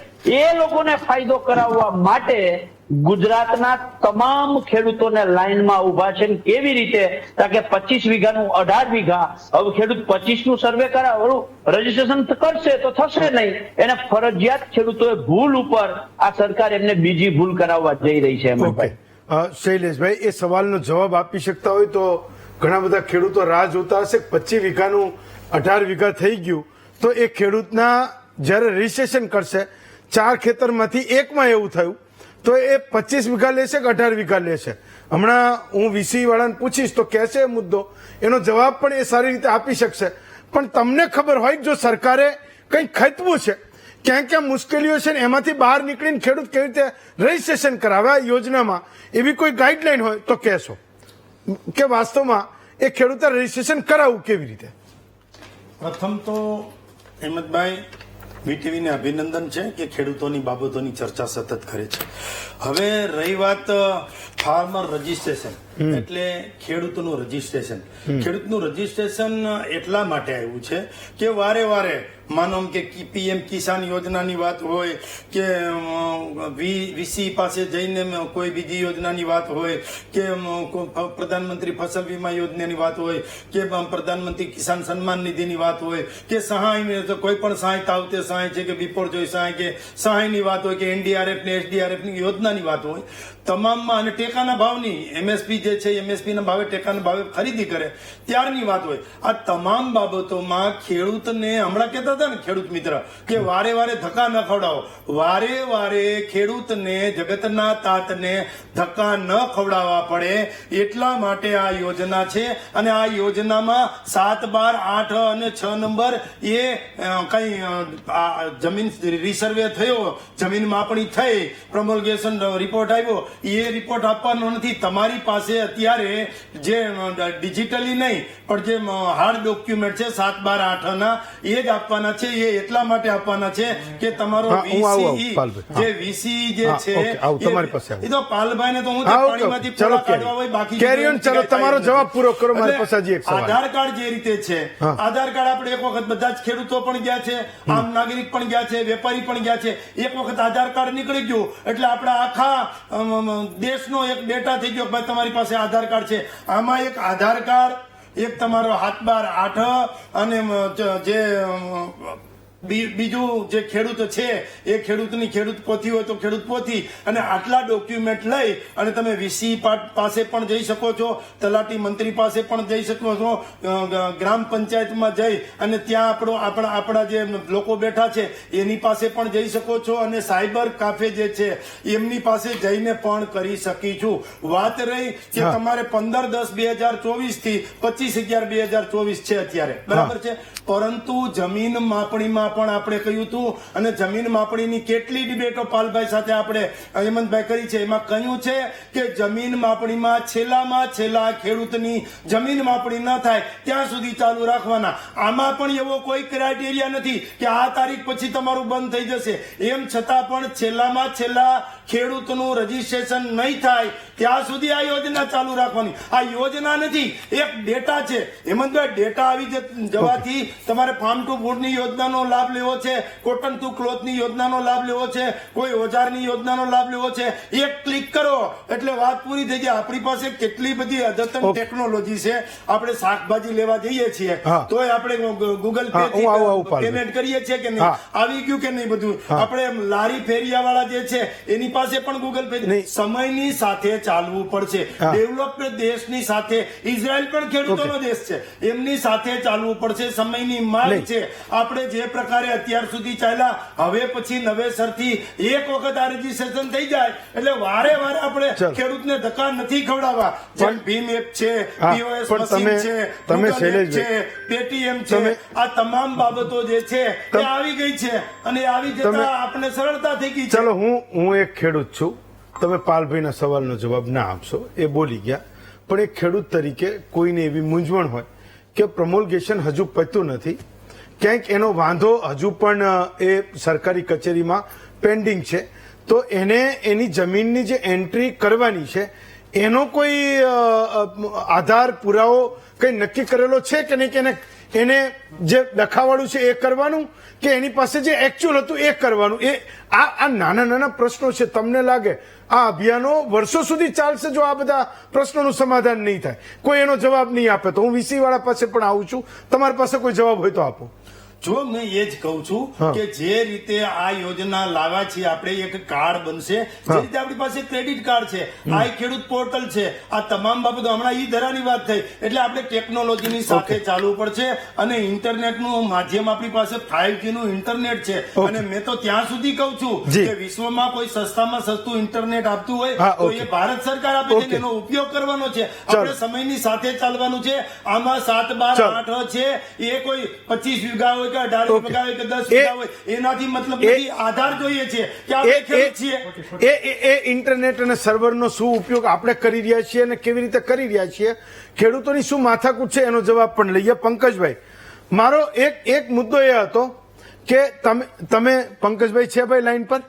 એ લોકોને ફાયદો કરાવવા માટે ગુજરાતના તમામ ખેડૂતોને લાઈનમાં ઉભા છે. કેવી રીતે? કારણ કે 25 વીઘાનું 18 વીઘા, હવે ખેડૂત 25 નું સર્વે કરાવવાનું રજીસ્ટ્રેશન કરશે તો થશે નહીં, એને ફરજિયાત ખેડૂતોએ ભૂલ ઉપર આ સરકાર એમને બીજી ભૂલ કરાવવા જઈ રહી છે. શૈલેષભાઈ, એ સવાલનો જવાબ આપી શકતા હોય તો ઘણા બધા ખેડૂતો રાહ જોતા હશે. 25 વીઘાનું 18 વીઘા થઈ ગયું તો એ ખેડૂતના જયારે રજીસ્ટ્રેશન કરશે, 4 ખેતરમાંથી એકમાં એવું થયું તો એ 25 વીઘા લેશે કે 18 વીઘા લેશે? હમણાં હું વીસી વાળાને પૂછીશ તો કહેશે મુદ્દો, એનો જવાબ પણ એ સારી રીતે આપી શકશે. પણ તમને ખબર હોય કે જો સરકારે કંઈક ખતવું છે, ક્યાં ક્યાં મુશ્કેલીઓ છે ને એમાંથી બહાર નીકળીને ખેડૂત કેવી રીતે રજીસ્ટ્રેશન કરાવે આ યોજનામાં, એવી કોઈ ગાઈડલાઈન હોય તો કહેશો કે વાસ્તવમાં એ ખેડૂતે રજીસ્ટ્રેશન કરાવવું કેવી રીતે? પ્રથમ તો હેમંતભાઈ, વીટીવીને અભિનંદન છે કે ખેડૂતોની બાબતોની ચર્ચા સતત કરે છે. હવે રહી વાત ફાર્મર રજીસ્ટ્રેશન, એટલે ખેડૂતનું રજીસ્ટ્રેશન. ખેડૂતનું રજીસ્ટ્રેશન એટલા માટે આવ્યું છે કે વારે વારે માનો કે પીએમ કિસાન યોજનાની વાત હોય કે વીસી પાસે જઈને કોઈ બીજી યોજનાની વાત હોય કે પ્રધાનમંત્રી ફસલ વીમા યોજનાની વાત હોય કે પ્રધાનમંત્રી કિસાન સન્માન નિધિની વાત હોય કે સહાય, કોઈ પણ સહાય, તાવતે સહાય છે કે બિપોરજોય સહાય કે સહાયની વાત હોય કે એનડીઆરએફ ને એસડીઆરએફની યોજનાની વાત હોય, તમામમાં અને ટેકાના ભાવની એમએસપી જે છે એમએસપી ના ભાવે ટેકાના ભાવે ખરીદી કરે ત્યારની વાત હોય. આ તમામ બાબતોમાં ખેડૂતને, હમણાં કહેતા હતા ને ખેડૂત મિત્ર કે વારે વારે ધક્કા ન ખવડાવો, વારે વારે ખેડૂતને, જગતના તાતને ધક્કા ન ખવડાવવા પડે એટલા માટે આ યોજના છે. અને આ યોજનામાં 7, 12, 8 અને 6 નંબર એ કઈ જમીન રિસર્વે થયો, જમીન માપણી થઈ, પ્રમોલ્ગેશન રિપોર્ટ આવ્યો, એ રિપોર્ટ આપવાનો નથી. તમારી પાસે અત્યારે જે ડિજિટલી નહીં પણ જે હાર્ડ ડોક્યુમેન્ટ છે 7, 12, 8 ના એ જ આપવાના છે. એ એટલા માટે આપવાના છે કે તમારો વીસી જે છે એ તો પાલભાઈ ને તો હું પાણીમાંથી પૂરા કાઢવા હોય, બાકી ચલો તમારો જવાબ પૂરો કરો. મારી પાસે હજી એક સવાલ. આધાર કાર્ડ જે રીતે છે, આધાર કાર્ડ આપણે એક વખત બધા જ ખેડૂતો પણ ગયા છે, આમ નાગરિક પણ ગયા છે, વેપારી પણ ગયા છે. એક વખત આધાર કાર્ડ નીકળી ગયું એટલે આપણા આખા દેશનો એક ડેટા થઈ ગયો, ભાઈ તમારી પાસે આધાર કાર્ડ છે. આમાં એક આધાર કાર્ડ, એક તમારો 7, 12, 8 અને જે બીજું જે ખેડૂત છે એ ખેડૂતની ખેડૂત પોથી હોય તો ખેડૂત પોથી, અને આટલા ડોક્યુમેન્ટ લઈ અને તમે વીસી પાસે પણ જઈ શકો છો, તલાટી મંત્રી પાસે પણ જઈ શકો છો, ગ્રામ પંચાયતમાં જઈ અને ત્યાં આપણા જે લોકો બેઠા છે એની પાસે પણ જઈ શકો છો, અને સાયબર કાફે જે છે એમની પાસે જઈને પણ કરી શકીશું. વાત રહી કે તમારે 15/10/2024 થી 25/11/2024 છે અત્યારે, બરાબર છે, પરંતુ જમીન માપણીમાં પણ આપણે કહ્યું હતું, અને જમીન માપણીની કેટલી ડિબેટો પાલભાઈ સાથે આપણે હેમંતભાઈ કરી છે. એમાં કહ્યું છે કે જમીન માપણીમાં છેલ્લામાં છેલ્લા ખેડૂતની જમીન માપણી ન થાય ત્યાં સુધી ચાલુ રાખવાના. આમાં પણ એવો કોઈ ક્રાઇટેરિયા નથી કે આ તારીખ પછી તમારું બંધ થઈ જશે. એમ છતાં પણ છેલ્લામાં છેલ્લા ખેડૂતનું રજીસ્ટ્રેશન નહીં થાય ત્યાં સુધી આ યોજના ચાલુ રાખવાની. આ યોજના નથી, એક ડેટા છે હેમંતભાઈ. ડેટા આવી જવાથી તમારે ફાર્મ ટુ ફૂડની યોજનાનો લાભ લાભ લેવો છે, કોટન ટુ ક્લોથની યોજનાનો લાભ લેવો છે, કોઈ ઓજારની યોજનાનો લાભ લેવો છે, એક ક્લિક કરો એટલે વાત પૂરી થઈ જાય. આપણી પાસે કેટલી બધી અદ્યતન ટેકનોલોજી છે. આપણે શાકભાજી લેવા જઈએ છીએ તોય આપણે ગૂગલ પે પેમેન્ટ કરીએ છીએ કે નહીં, આવી ગયું કે નહીં બધું. આપણે લારી ફેરિયા વાળા જે છે એની પાસે પણ ગૂગલ પે. સમયની સાથે ચાલવું પડશે. ડેવલપ્ડ દેશની સાથે ઇઝરાયલ પણ ખેડૂતોનો દેશ છે, એમની સાથે ચાલવું પડશે. સમયની માંગ છે. આપણે જે પ્રકારે અત્યાર સુધી ચાલ્યા હવે પછી નવેસરથી એક વખત આ રજીસ્ટ્રેશન થઈ જાય એટલે વારે વારે આપણે ખેડૂતને ધક્કા નથી ખવડાવવા. જેમ ભીમ એપ છે, POS મશીન છે, Google છે, પેટીએમ છે, આ તમામ બાબતો જે છે એ આવી ગઈ છે અને આવી જતા આપણે સરળતા થઈ ગઈ છે. ચલો હું એક ખેડૂત છું, તમે પાલભાઈના સવાલનો જવાબ ના આપશો, એ બોલી ગયા, પણ એક ખેડૂત તરીકે કોઈને એવી મૂંઝવણ હોય કે પ્રમોલ્ગેશન હજુ પત્યું નથી, ક્યાંક એનો વાંધો હજુ પણ એ સરકારી કચેરીમાં પેન્ડિંગ છે, તો એને એની જમીનની જે એન્ટ્રી કરવાની છે એનો કોઈ આધાર પુરાવો કઈ નક્કી કરેલો છે કે નહીં, કે એને જે લખાવાળું છે એ કરવાનું કે એની પાસે જે એકચ્યુઅલ હતું એ કરવાનું? એ આ નાના નાના પ્રશ્નો છે. તમને લાગે આ અભિયાનો વર્ષો સુધી ચાલશે જો આ બધા પ્રશ્નોનું સમાધાન નહીં થાય, કોઈ એનો જવાબ નહીં આપે? તો હું વીસી વાળા પાસે પણ આવું છું, તમારી પાસે કોઈ જવાબ હોય તો આપો. જો મેં એ જ કહું છું કે જે રીતે આ યોજના લાવવા છીએ આપણે, એક કાર્ડ બનશે, જે રીતે આપણી પાસે ક્રેડિટ કાર્ડ છે, આ ખેડૂત પોર્ટલ છે, આ તમામ બાબતો હમણાં ઈ ધરાની વાત થઈ એટલે આપણે ટેકનોલોજીની સાથે ચાલવું પડશે. અને ઇન્ટરનેટનું માધ્યમ આપણી પાસે 5G નું ઇન્ટરનેટ છે. અને મેં તો ત્યાં સુધી કહું છું કે વિશ્વમાં કોઈ સસ્તામાં સસ્તું ઇન્ટરનેટ આપતું હોય તો એ ભારત સરકાર આપે છે, એનો ઉપયોગ કરવાનો છે. આપણે સમયની સાથે ચાલવાનું છે. આમાં 7/12/8 છે, એ કોઈ 25 વીઘા હોય કે 18 વીઘા હોય કે 10 વીઘા હોય એનાથી મતલબ નથી. આધાર જોઈએ છે કે આપણે ખેડૂત છીએ. એ ઇન્ટરનેટ અને સર્વરનો શું ઉપયોગ આપણે કરી રહ્યા છીએ અને કેવી રીતે કરી રહ્યા છીએ, ખેડૂતોની શું માથાકૂટ છે, એનો જવાબ પણ લઈએ. પંકજભાઈ, મારો એક મુદ્દો એ હતો કે તમે પંકજભાઈ છે ભાઈ લાઈન પર?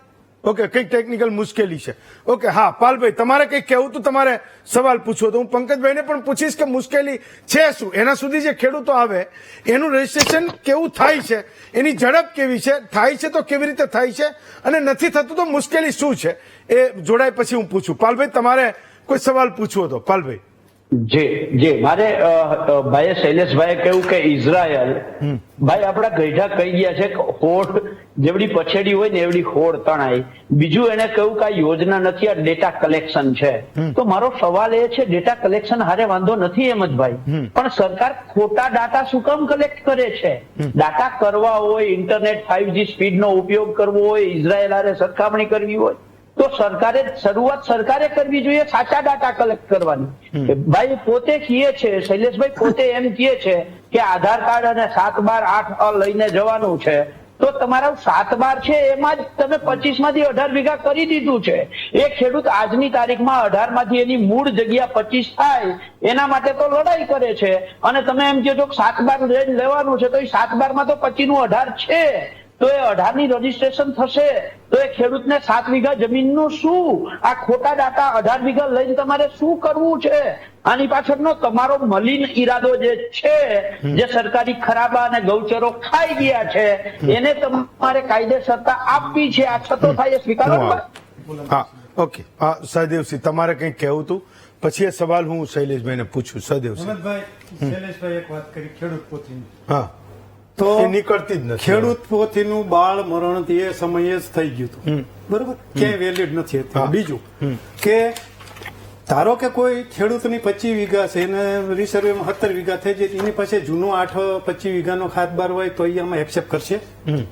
ઓકે, કઈક ટેકનિકલ મુશ્કેલી છે. ઓકે, હા પાલભાઈ, તમારે કઈક કહેવું તો તમારે સવાલ પૂછવો તો હું પંકજભાઈને પણ પૂછીશ કે મુશ્કેલી છે શું, એના સુધી જે ખેડૂતો આવે એનું રજીસ્ટ્રેશન કેવું થાય છે, એની ઝડપ કેવી છે, થાય છે તો કેવી રીતે થાય છે, અને નથી થતું તો મુશ્કેલી શું છે, એ જોડાય પછી હું પૂછું. પાલભાઈ, તમારે કોઈ સવાલ પૂછવો તો પાલભાઈ? જે મારે ભાઈ શૈલેષભાઈએ કહ્યું કે ઇઝરાયલ, ભાઈ આપડા ગઈઢા કહી ગયા છે કે હોડ જેવડી પછેડી હોય ને એવડી હોડ તણાય. બીજું એને કહ્યું કે આ યોજના નથી, આ ડેટા કલેક્શન છે. તો મારો સવાલ એ છે, ડેટા કલેક્શન હારે વાંધો નથી એમ જ ભાઈ, પણ સરકાર ખોટા ડાટા શું કામ કલેક્ટ કરે છે? ડાટા કરવા હોય, ઇન્ટરનેટ 5G સ્પીડનો ઉપયોગ કરવો હોય, ઇઝરાયલ હારે સરખામણી કરવી હોય તો શરૂઆત સરકારે કરવી જોઈએ સાચા ડાટા કલેક્ટ કરવાની. ભાઈ પોતે કહે છે, શૈલેષભાઈ પોતે એમ કહે છે કે આધાર કાર્ડ અને 7/12/8 લઈને જવાનું છે, તો તમારા 7/12 છે એમાં જ તમે 25 માંથી 18 વીઘા કરી દીધું છે. એ ખેડૂત આજની તારીખમાં 18 માંથી એની મૂળ જગ્યા 25 થાય એના માટે તો લડાઈ કરે છે, અને તમે એમ કહો છો કે 7/12 લેવાનું છે, તો એ 7/12 માં તો 25 નું 18 છે, તો એ 18 ની રજીસ્ટ્રેશન થશે તો એ ખેડૂતને 7 વીઘા જમીનનું શું? આ ખોટા ડાટા 18 વીઘા લઈને તમારે શું કરવું છે? આની પાછળનો તમારો મલિન ઈરાદો જે છે, જે સરકારી ખરાબા અને ગૌચરો ખાઈ ગયા છે, એને તમારે કાયદેસરતા આપવી છે. આ છતો થાય એ સ્વીકારો. હા, ઓકે. સહદેવસિંહ, તમારે કંઈક કહેવું હતું, પછી એ સવાલ હું શૈલેષભાઈને પૂછું. સહદેવસિંહ. શૈલેષભાઈ એક વાત કરી ખેડૂત પોથીની. હા, તો નીકળતી જ નથી. ખેડૂત પોથીનું બાળ મરણ એ સમયે જ થઈ ગયું હતું, બરોબર, ક્યાંય વેલિડ નથી. બીજું કે ધારો કે કોઈ ખેડૂતની 25 વીઘા છે એને રિસર્વેમાં 17 વીઘા થઈ જાય, એની પાસે જૂનો 25 વીઘાનો ખાતબાર હોય તો એ આમાં એક્સેપ્ટ કરશે?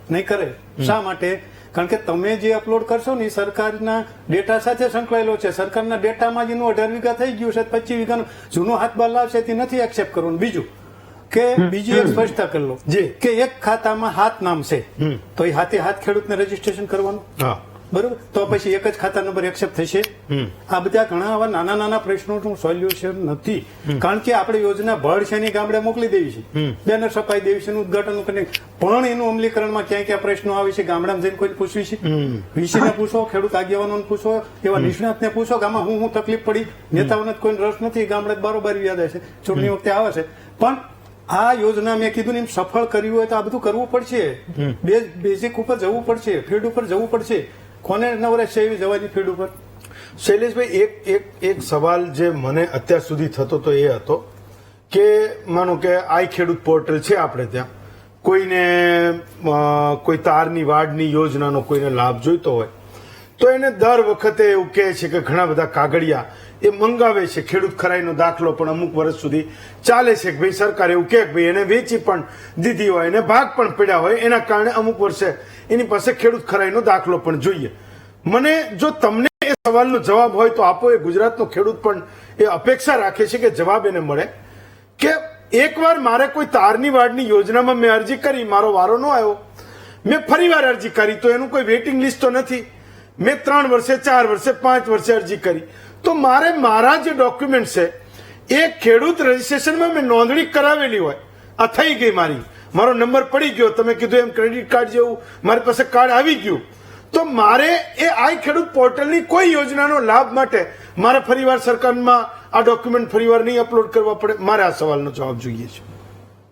નહીં કરે. શા માટે? કારણ કે તમે જે અપલોડ કરશો ને એ સરકારના ડેટા સાથે સંકળાયેલો છે. સરકારના ડેટામાં જ એનું 18 વીઘા થઈ ગયું છે, 25 વીઘાનો જૂનો હાથબાર લાવશે તે નથી એક્સેપ્ટ કરવાનું. બીજું કે બીજી એક સ્પષ્ટતા કરી લો કે એક ખાતામાં 7 નામ છે તો એ હાથે હાથ ખેડૂતને રજીસ્ટ્રેશન કરવાનું, બરોબર? તો પછી એક જ ખાતા નંબર એક્સેપ્ટ થશે? આ બધા ઘણા આવા નાના નાના પ્રશ્નોનું સોલ્યુશન નથી. કારણ કે આપણે યોજના ભળ છે એની ગામડે મોકલી દેવી છે, બેનર છપાઈ દેવી છે, ઉદઘાટન કરી, પણ એનું અમલીકરણમાં ક્યાં ક્યાં પ્રશ્નો આવે છે ગામડામાં જઈને કોઈ પૂછવી છે? વીસીને પૂછો, ખેડૂત આગેવાનોને પૂછો, એવા નિષ્ણાતને પૂછો કે આમાં હું તકલીફ પડી. નેતાઓને કોઈ રસ નથી, ગામડે બારોબાર યાદ આવે છે, ચૂંટણી વખતે આવે છે. પણ આ યોજના મેં કીધું ને એમ સફળ કરવી હોય તો આ બધું કરવું પડશે. બેઝિક ઉપર જવું પડશે, ફીલ્ડ ઉપર જવું પડશે. કોને નવરાશ છે એવી જવાની ફીલ્ડ ઉપર? શૈલેષભાઈ, એક સવાલ જે મને અત્યાર સુધી થતો તો એ હતો કે માનો કે આઈ ખેડૂત પોર્ટલ છે આપણે ત્યાં, કોઈને કોઈ તારની વાડની યોજનાનો કોઈને લાભ જોઈતો હોય તો એને દર વખતે એવું કહે છે કે ઘણા બધા કાગળિયા એ મંગાવે છે. ખેડૂત ખરાઈનો દાખલો પણ અમુક વર્ષ સુધી ચાલે છે કે ભાઈ સરકાર એવું કહે કે ભાઈ એને વેચી પણ દીધી હોય, એને ભાગ પણ પડ્યા હોય, એના કારણે અમુક વર્ષે એની પાસે ખેડૂત ખરાઈનો દાખલો પણ જોઈએ. મને જો તમને એ સવાલનો જવાબ હોય તો આપો. એ ગુજરાતનો ખેડૂત પણ એ અપેક્ષા રાખે છે કે જવાબ એને મળે કે એકવાર મારે કોઈ તારની વાડની યોજનામાં મેં અરજી કરી, મારો વારો ન આવ્યો, મેં ફરીવાર અરજી કરી તો એનું કોઈ વેઇટિંગ લિસ્ટ તો નથી. મેં 3 વર્ષે 4 વર્ષે 5 વર્ષે અરજી કરી તો મારે મારા જે ડોક્યુમેન્ટ છે એ ખેડૂત રજીસ્ટ્રેશનમાં મેં નોંધણી કરાવેલી હોય, આ થઈ ગઈ મારી, મારો નંબર પડી ગયો, તમે કીધું એમ ક્રેડિટ કાર્ડ જેવું મારી પાસે કાર્ડ આવી ગયું, તો મારે એ આઈ ખેડૂત પોર્ટલની કોઈ યોજનાનો લાભ માટે મારે ફરીવાર સરકારમાં આ ડોક્યુમેન્ટ ફરીવાર નહીં અપલોડ કરવા પડે? મારે આ સવાલનો જવાબ જોઈએ છે.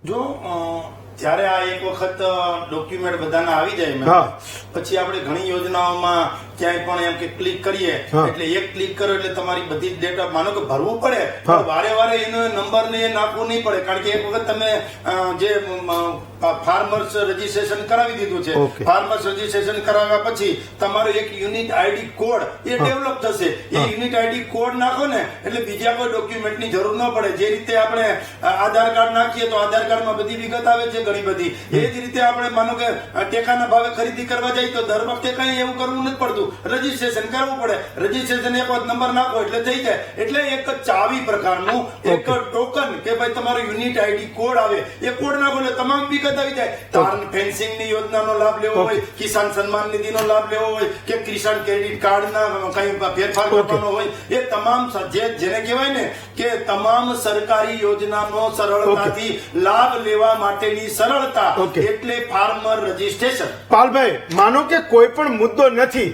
જો જ્યારે આ એક વખત ડોક્યુમેન્ટ બધાના આવી જાય પછી આપણે ઘણી યોજનાઓમાં ક્યાંય પણ એમ કે ક્લિક કરીએ એટલે એક ક્લિક કરો એટલે તમારી બધી જ ડેટા માનો કે ભરવું પડે, વારે વારે એનો નંબર ને એ નાખવું નહીં પડે, કારણ કે એક વખત તમે જે ફાર્મર્સ રજીસ્ટ્રેશન કરાવી દીધું છે, ફાર્મર્સ રજીસ્ટ્રેશન કરાવ્યા પછી તમારો એક યુનિક આઈડી કોડ એ ડેવલપ થશે. એ યુનિક આઈડી કોડ નાખો ને એટલે બીજા કોઈ ડોક્યુમેન્ટની જરૂર ન પડે. જે રીતે આપણે આધાર કાર્ડ નાખીએ તો આધાર કાર્ડમાં બધી વિગત આવે છે ઘણી બધી, એ જ રીતે આપણે માનો કે ટેકાના ભાવે ખરીદી કરવા જાય તો દર વખતે કઈ એવું કરવું નથી પડતું, રજીસ્ટ્રેશન કરવું પડે. રજીસ્ટ્રેશન એક વખત નંબર નાખો એટલે થઈ જાય. એટલે એક ચાવી પ્રકારનું એક ટોકન કે ભાઈ તમારો યુનિટ આઈડી કોડ આવે, એ કોડ નાખો એટલે તમામ વિગત આવી જાય. તાર ફેન્સિંગ ની યોજનાનો લાભ લેવો હોય, કિસાન સન્માન નિધિનો લાભ લેવો હોય કે કિસાન ક્રેડિટ કાર્ડના કઈ ફેરફાર કરવાનો હોય, એ તમામ જેને કહેવાય ને કે તમામ સરકારી યોજનાનો સરળતાથી લાભ લેવા માટેની સરળતા, એટલે ફાર્મર રજીસ્ટ્રેશન. પાલભાઈ, માનો કે કોઈ પણ મુદ્દો નથી,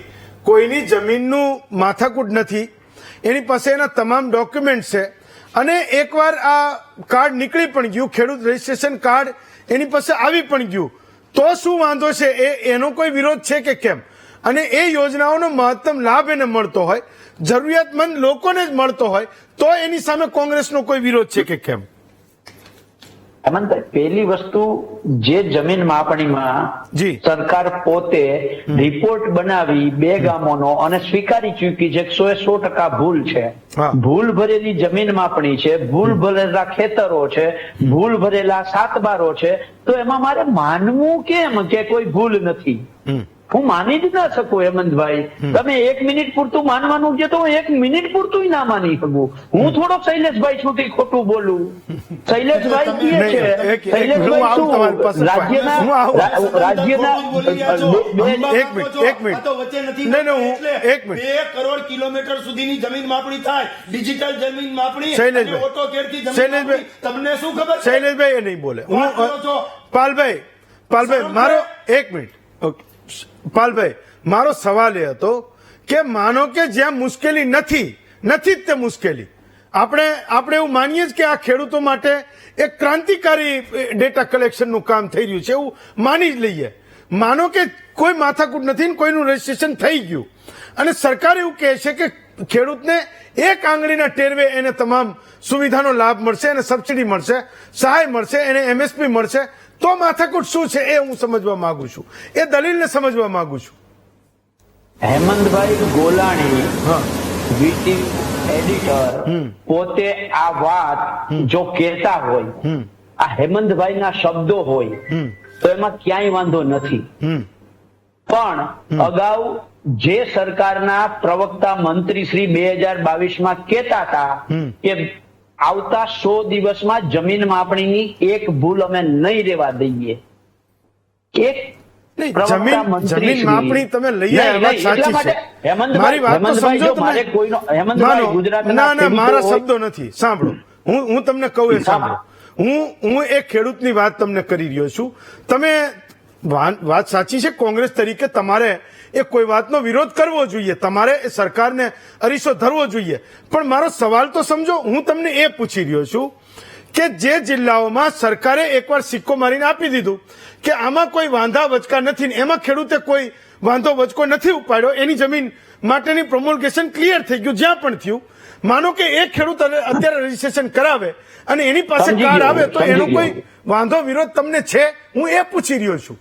કોઈની જમીનનું માથાકૂટ નથી, એની પાસે એના તમામ ડોક્યુમેન્ટ છે અને એકવાર આ કાર્ડ નીકળી પણ ગયું, ખેડૂત રજીસ્ટ્રેશન કાર્ડ એની પાસે આવી પણ ગયું, તો શું વાંધો છે? એનો કોઈ વિરોધ છે કે કેમ? અને એ યોજનાઓનો મહત્તમ લાભ એને મળતો હોય, જરૂરિયાતમંદ લોકોને જ મળતો હોય, તો એની સામે કોંગ્રેસનો કોઈ વિરોધ છે કે કેમ? હેમંતભાઈ, પહેલી વસ્તુ, જે જમીન માપણીમાં સરકાર પોતે રિપોર્ટ બનાવી 2 ગામોનો અને સ્વીકારી ચૂકી છે 100% ભૂલ છે, ભૂલ ભરેલી જમીન માપણી છે, ભૂલ ભરેલા ખેતરો છે, ભૂલ ભરેલા સાતબારો છે, તો એમાં મારે માનવું કેમ કે કોઈ ભૂલ નથી? હું માની જ ના શકું હેમંતભાઈ. તમે 1 મિનિટ પૂરતું માનવાનું છે તો હું 1 મિનિટ પૂરતું ના માની શકું. હું થોડો શૈલેષભાઈ સુધી ખોટું બોલું? શૈલેષભાઈ કહે છે, શૈલેષભાઈ શું રાજ્યના 2 કરોડ કિલોમીટર સુધીની જમીન માપણી થાય, ડિજિટલ જમીન માપણી, ઓટોકેડ થી જમીન માપણી, તમને શું ખબર? શૈલેષભાઈ એ નહીં બોલે. પાલભાઈ મારો 1 મિનિટ. પાલભાઈ, મારો સવાલ એ હતો કે માનો કે જ્યાં મુશ્કેલી નથી જ તે મુશ્કેલી, આપણે એવું માનીએ જ કે આ ખેડૂતો માટે એક ક્રાંતિકારી ડેટા કલેક્શનનું કામ થઈ રહ્યું છે એવું માની જ લઈએ. માનો કે કોઈ માથાકૂટ નથી ને કોઈનું રજીસ્ટ્રેશન થઈ ગયું અને સરકાર એવું કહે છે કે ખેડૂતને 1 આંગળીના ટેરવે એને તમામ સુવિધાનો લાભ મળશે, એને સબસિડી મળશે, સહાય મળશે, એને એમએસપી મળશે, તો માથાકૂટ શું છે એ હું સમજવા માંગુ છું, એ દલીલને સમજવા માંગુ છું. હેમંતભાઈ ગોલાણી, વીટી એડિટર, પોતે આ વાત જો કહેતા હોય, આ હેમંતભાઈના શબ્દો હોય તો એમાં ક્યાંય વાંધો નથી. પણ અગાઉ જે સરકારના પ્રવક્તા મંત્રી શ્રી 2022માં કહેતા હતા કે આવતા 100 દિવસમાં જમીન માપણીની એક ભૂલ અમે નહીં રહેવા દઈએ, જમીન માપણી તમે લઈ આવ્યા, મારા શબ્દો નથી, સાંભળો, હું તમને કહું એ સાંભળો. હું એક ખેડૂતની વાત તમને કરી રહ્યો છું. તમે વાત સાચી છે, કોંગ્રેસ તરીકે તમારે એ કોઈ વાતનો વિરોધ કરવો જોઈએ, તમારે એ સરકારને અરીસો ધરવો જોઈએ, પણ મારો સવાલ તો સમજો. હું તમને એ પૂછી રહ્યો છું કે જે જિલ્લાઓમાં સરકારે એકવાર સિક્કો મારીને આપી દીધું કે આમાં કોઈ વાંધા વચકા નથી ને એમાં ખેડૂતે કોઈ વાંધો વચકો નથી ઉપાડ્યો, એની જમીન માટેની પ્રોમોલ્ગેશન ક્લિયર થઈ ગયું, જ્યાં પણ થયું, માનો કે એક ખેડૂત અત્યારે રજીસ્ટ્રેશન કરાવે અને એની પાસે કાર્ડ આવે તો એનો કોઈ વાંધો વિરોધ તમને છે? હું એ પૂછી રહ્યો છું.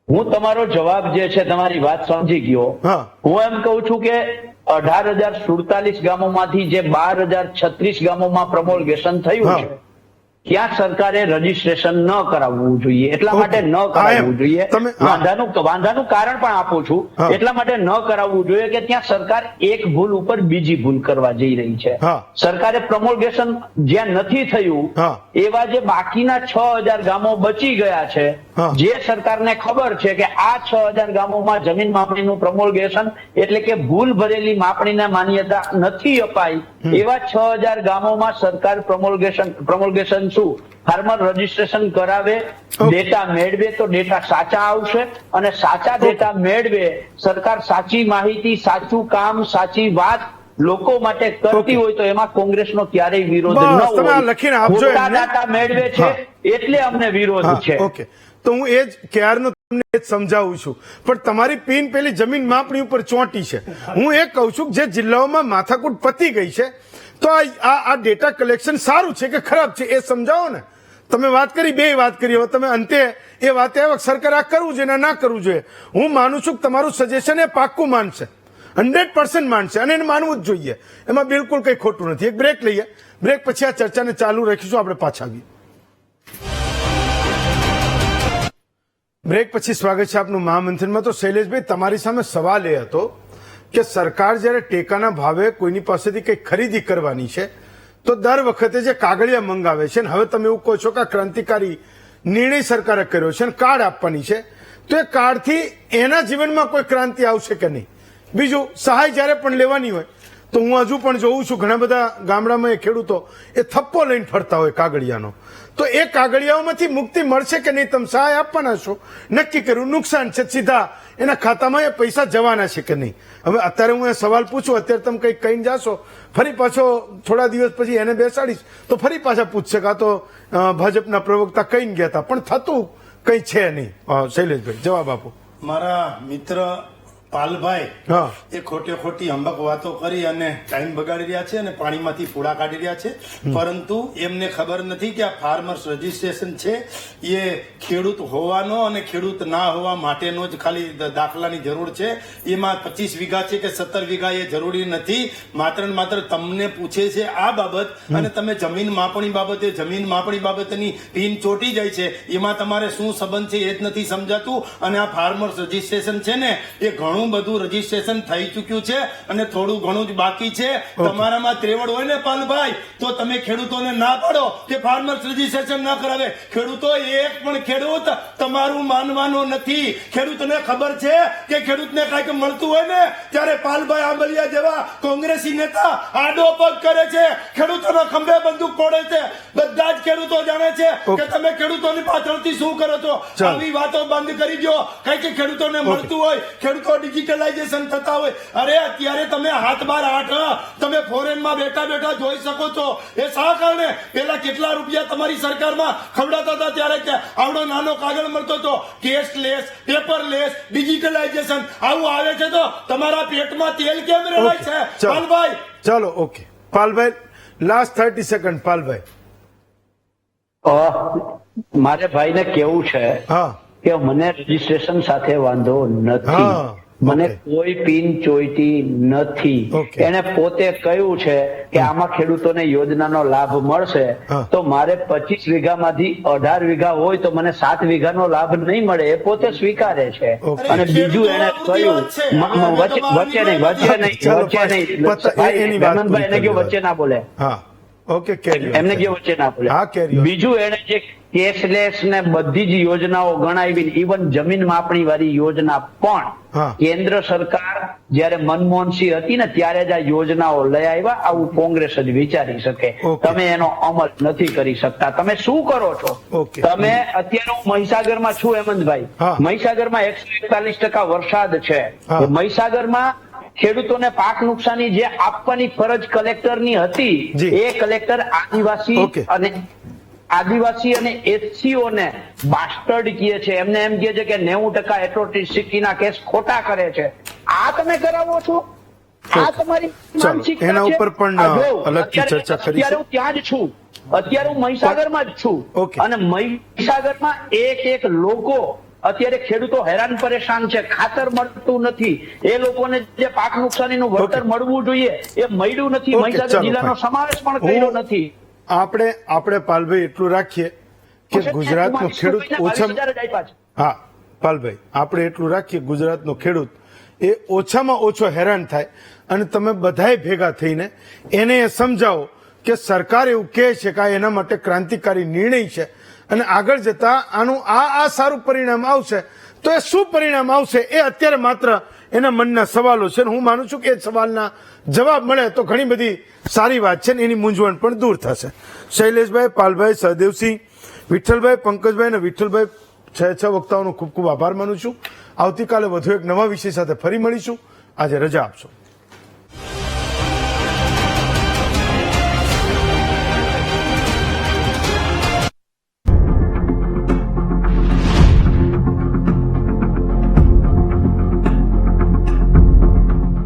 હું તમારો જવાબ જે છે તમારી વાત સમજી ગયો. હું એમ કહું છું કે 18,047 ગામોમાંથી જે 12,036 ગામોમાં પ્રમોલ્ગેશન થયું છે ત્યાં સરકારે રજીસ્ટ્રેશન ન કરાવવું જોઈએ. એટલા માટે ન કરાવવું જોઈએ. વાંધાનું કારણ પણ આપું છું. એટલા માટે ન કરાવવું જોઈએ કે ત્યાં સરકાર એક ભૂલ ઉપર બીજી ભૂલ કરવા જઈ રહી છે. સરકારે પ્રમોલ્ગેશન જ્યાં નથી થયું એવા જે બાકીના 6,000 ગામો બચી ગયા છે, જે સરકારને ખબર છે કે આ 6,000 ગામોમાં જમીન માપણીનું પ્રમોલ્ગેશન એટલે કે ભૂલ ભરેલી માપણીના માન્યતા નથી અપાઈ, એવા 6,000 ગામોમાં સરકાર પ્રમોલ્ગેશન શું ફાર્મર રજીસ્ટ્રેશન કરાવે, ડેટા મેળવે તો ડેટા સાચા આવશે અને સાચા ડેટા મેળવે સરકાર સાચી માહિતી, સાચું કામ, સાચી વાત લોકો માટે કરતી હોય તો એમાં કોંગ્રેસનો ક્યારેય વિરોધ ન હોય. ખોટા ડેટા મેળવે છે એટલે અમને વિરોધ છે. ઓકે, તો હું એ જ ક્યારનો તમને એ જ સમજાવું છું, પણ તમારી પિન પેલી જમીન માપણી ઉપર ચોંટી છે. હું એ કહું છું જે જિલ્લાઓમાં માથાકૂટ પતી ગઈ છે તો આ ડેટા કલેક્શન સારું છે કે ખરાબ છે એ સમજાવો ને. તમે વાત કરી, બે વાત કરી, હવે તમે અંતે એ વાત આવે સરકાર આ કરવું જોઈએ ના કરવું જોઈએ. હું માનું છું કે તમારું સજેશન એ પાક્કું માનશે, 100% માનશે અને એને માનવું જ જોઈએ, એમાં બિલકુલ કઈ ખોટું નથી. એક બ્રેક લઈએ, બ્રેક પછી આ ચર્ચાને ચાલુ રાખીશું. આપણે પાછા આવીએ. બ્રેક પછી સ્વાગત છે આપનું મહામંથનમાં. તો શૈલેષભાઈ, તમારી સામે સવાલ એ હતો કે સરકાર જયારે ટેકાના ભાવે કોઈની પાસેથી કંઈક ખરીદી કરવાની છે તો દર વખતે જે કાગળિયા મંગાવે છે, હવે તમે એવું કહો છો કે ક્રાંતિકારી નિર્ણય સરકારે કર્યો છે અને કાર્ડ આપવાની છે, તો એ કાર્ડથી એના જીવનમાં કોઈ ક્રાંતિ આવશે કે નહીં? બીજું, સહાય જયારે પણ લેવાની હોય તો હું હજુ પણ જોઉં છું ઘણા બધા ગામડામાં એ ખેડૂતો એ થપ્પો લઈને ફરતા હોય કાગળિયાનો, તો એ કાગળિયાઓમાંથી મુક્તિ મળશે કે નહીં? તમે સહાય આપવાના છો, નક્કી કર્યું, નુકસાન છે, સીધા એના ખાતામાં એ પૈસા જવાના છે કે નહીં? હવે અત્યારે હું એ સવાલ પૂછું, અત્યારે તમે કંઈક કહીને જાશો, ફરી પાછો થોડા દિવસ પછી એને બેસાડીશ તો ફરી પાછા પૂછશે કે આ તો ભાજપના પ્રવક્તા કહીને ગયા હતા, પણ થતું કઈ છે નહીં. શૈલેષભાઈ, જવાબ આપો. મારા મિત્ર પાલભાઈ એ ખોટે ખોટી હંબક વાતો કરી અને ટાઈમ બગાડી રહ્યા છે અને પાણીમાંથી ફૂડા કાઢી રહ્યા છે, પરંતુ એમને ખબર નથી કે આ ફાર્મર્સ રજીસ્ટ્રેશન છે એ ખેડૂત હોવાનો અને ખેડૂત ના હોવા માટેનો જ ખાલી દાખલાની જરૂર છે. એમાં 25 વીઘા છે કે 17 વીઘા એ જરૂરી નથી. માત્ર ને માત્ર તમને પૂછે છે આ બાબત અને તમે જમીન માપણી બાબતે, જમીન માપણી બાબતની પિન ચોટી જાય છે, એમાં તમારે શું સંબંધ છે એ જ નથી સમજાતું. અને આ ફાર્મર્સ રજીસ્ટ્રેશન છે ને એ ઘણું બધું રજીસ્ટ્રેશન થઈ ચુક્યું છે અને થોડું ઘણું જ બાકી છે. તમારામાં ત્રેવડ હોય ને પાલભાઈ તો તમે ખેડૂતોને ના પાડો કે ફાર્મર્સ રજીસ્ટ્રેશન ના કરાવે. ખેડૂતો એક પણ ખેડૂત તમારું માનવાનો નથી. ખેડૂતને ખબર છે કે ખેડૂતને કાંઈક મળતું હોય ને ત્યારે પાલભાઈ આંબલિયા જેવા કોંગ્રેસી નેતા આડો પગ કરે છે, ખેડૂતોના ખંભે બંદૂક ફોડે છે. બધા જ ખેડૂતો જાણે છે કે તમે ખેડૂતોની પાછળથી શું કરો છો. આવી વાતો બંધ કરી દો. કઈ ખેડૂતોને મળતું હોય, ખેડૂતો ડિજિટલાઇઝેશન થતા હોય, અરે અત્યારે તમે હાથ બાર આઠ તમે ફોરેનમાં બેઠા બેઠા જોઈ શકો છો. એ શા કારણે? પેલા કેટલા રૂપિયા તમારી સરકારમાં ખવડાતા હતા ત્યારે કે આવડો નાનો કાગળ મળતો હતો. કેશલેસ, પેપરલેસ, ડિજિટલાઇઝેશન આવું આવે છે તો તમારા પેટમાં તેલ કેમ રહેવાય છે? પાલભાઈ, ચાલો, okay. Palbhai, last 30 second. Palbhai, મારે ભાઈને કેવું છે કે મને રજીસ્ટ્રેશન સાથે વાંધો નથી, મને કોઈ પિન ચોઈટી નથી. એને પોતે કહ્યું છે કે આમાં ખેડૂતોને યોજનાનો લાભ મળશે તો મારે 25 વીઘામાંથી 18 વીઘા હોય તો મને 7 વીઘાનો લાભ નહીં મળે, એ પોતે સ્વીકારે છે. અને બીજું એને કહ્યું વચ્ચે નહીં હેમંતભાઈ, એને કહ્યું વચ્ચે ના બોલે. ઓકે, એમને કહ્યું વચ્ચે ના બોલે. બીજું એને જે કેશલેસ ને બધી જ યોજનાઓ ગણાવી, ઇવન જમીન માપણી વાળી યોજના પણ કેન્દ્ર સરકાર જયારે મનમોહનસિંહ હતી ને ત્યારે જ આ યોજનાઓ લઈ આવ્યા. આવું કોંગ્રેસ જ વિચારી શકે. તમે એનો અમલ નથી કરી શકતા. તમે શું કરો છો? તમે અત્યારે હું મહીસાગરમાં છું હેમંતભાઈ, મહીસાગરમાં 141% વરસાદ છે. મહીસાગરમાં ખેડૂતોને પાક નુકસાની જે આપવાની ફરજ કલેક્ટરની હતી જી. એ કલેક્ટર ઓકે. આદિવાસી અને એસસીઓ ને બાસ્ટર્ડ કહે છે, એમને એમ કહે છે કે 90% એટ્રોસિટીના કેસ ખોટા કરે છે. આ તમે કરાવો છો? આ તમારી માનસિકતા એના છે? ઉપર પણ આ જો, અલગથી અત્યારે- ચર્ચા કરીશું. અત્યારે હું ત્યાં જ છું, અત્યારે હું મહીસાગરમાં જ છું. ઓકે. અને મહીસાગરમાં એક લોકો અત્યારે ખેડૂતો હેરાન પરેશાન છે, ખાતર મળતું નથી, એ લોકોને જે પાક નુકસાનીનું વળતર ઓકે. મળવું જોઈએ એ મળ્યું નથી. ઓકે, મહીસાગર ચાલો, જિલ્લાનો ફાઇન. સમાવેશ પણ કર્યો હું- નથી. આપણે પાલભાઈ એટલું રાખીએ કે ગુજરાતનો ખેડૂત ઓછામાં હા પાલભાઈ આપણે એટલું રાખીએ ગુજરાતનો ખેડૂત એ ઓછામાં ઓછો હેરાન થાય અને તમે બધાએ ભેગા થઈને એને એ સમજાવો કે સરકાર એવું કહે છે કે આ એના માટે ક્રાંતિકારી નિર્ણય છે અને આગળ જતા આનું આ સારું પરિણામ આવશે તો એ શું પરિણામ આવશે એ અત્યારે માત્ર એના મનના સવાલો છે. હું માનું છું કે એ સવાલના જવાબ મળે તો ઘણી બધી સારી વાત છે ને એની મૂંઝવણ પણ દૂર થશે. શૈલેષભાઈ, પાલભાઈ, સહદેવસિંહ, વિઠ્ઠલભાઈ, પંકજભાઈ અને વિઠ્ઠલભાઈ 6 વક્તાઓનો ખૂબ ખૂબ આભાર માનું છું. આવતીકાલે વધુ એક નવા વિષય સાથે ફરી મળીશું. આજે રજા આપશો.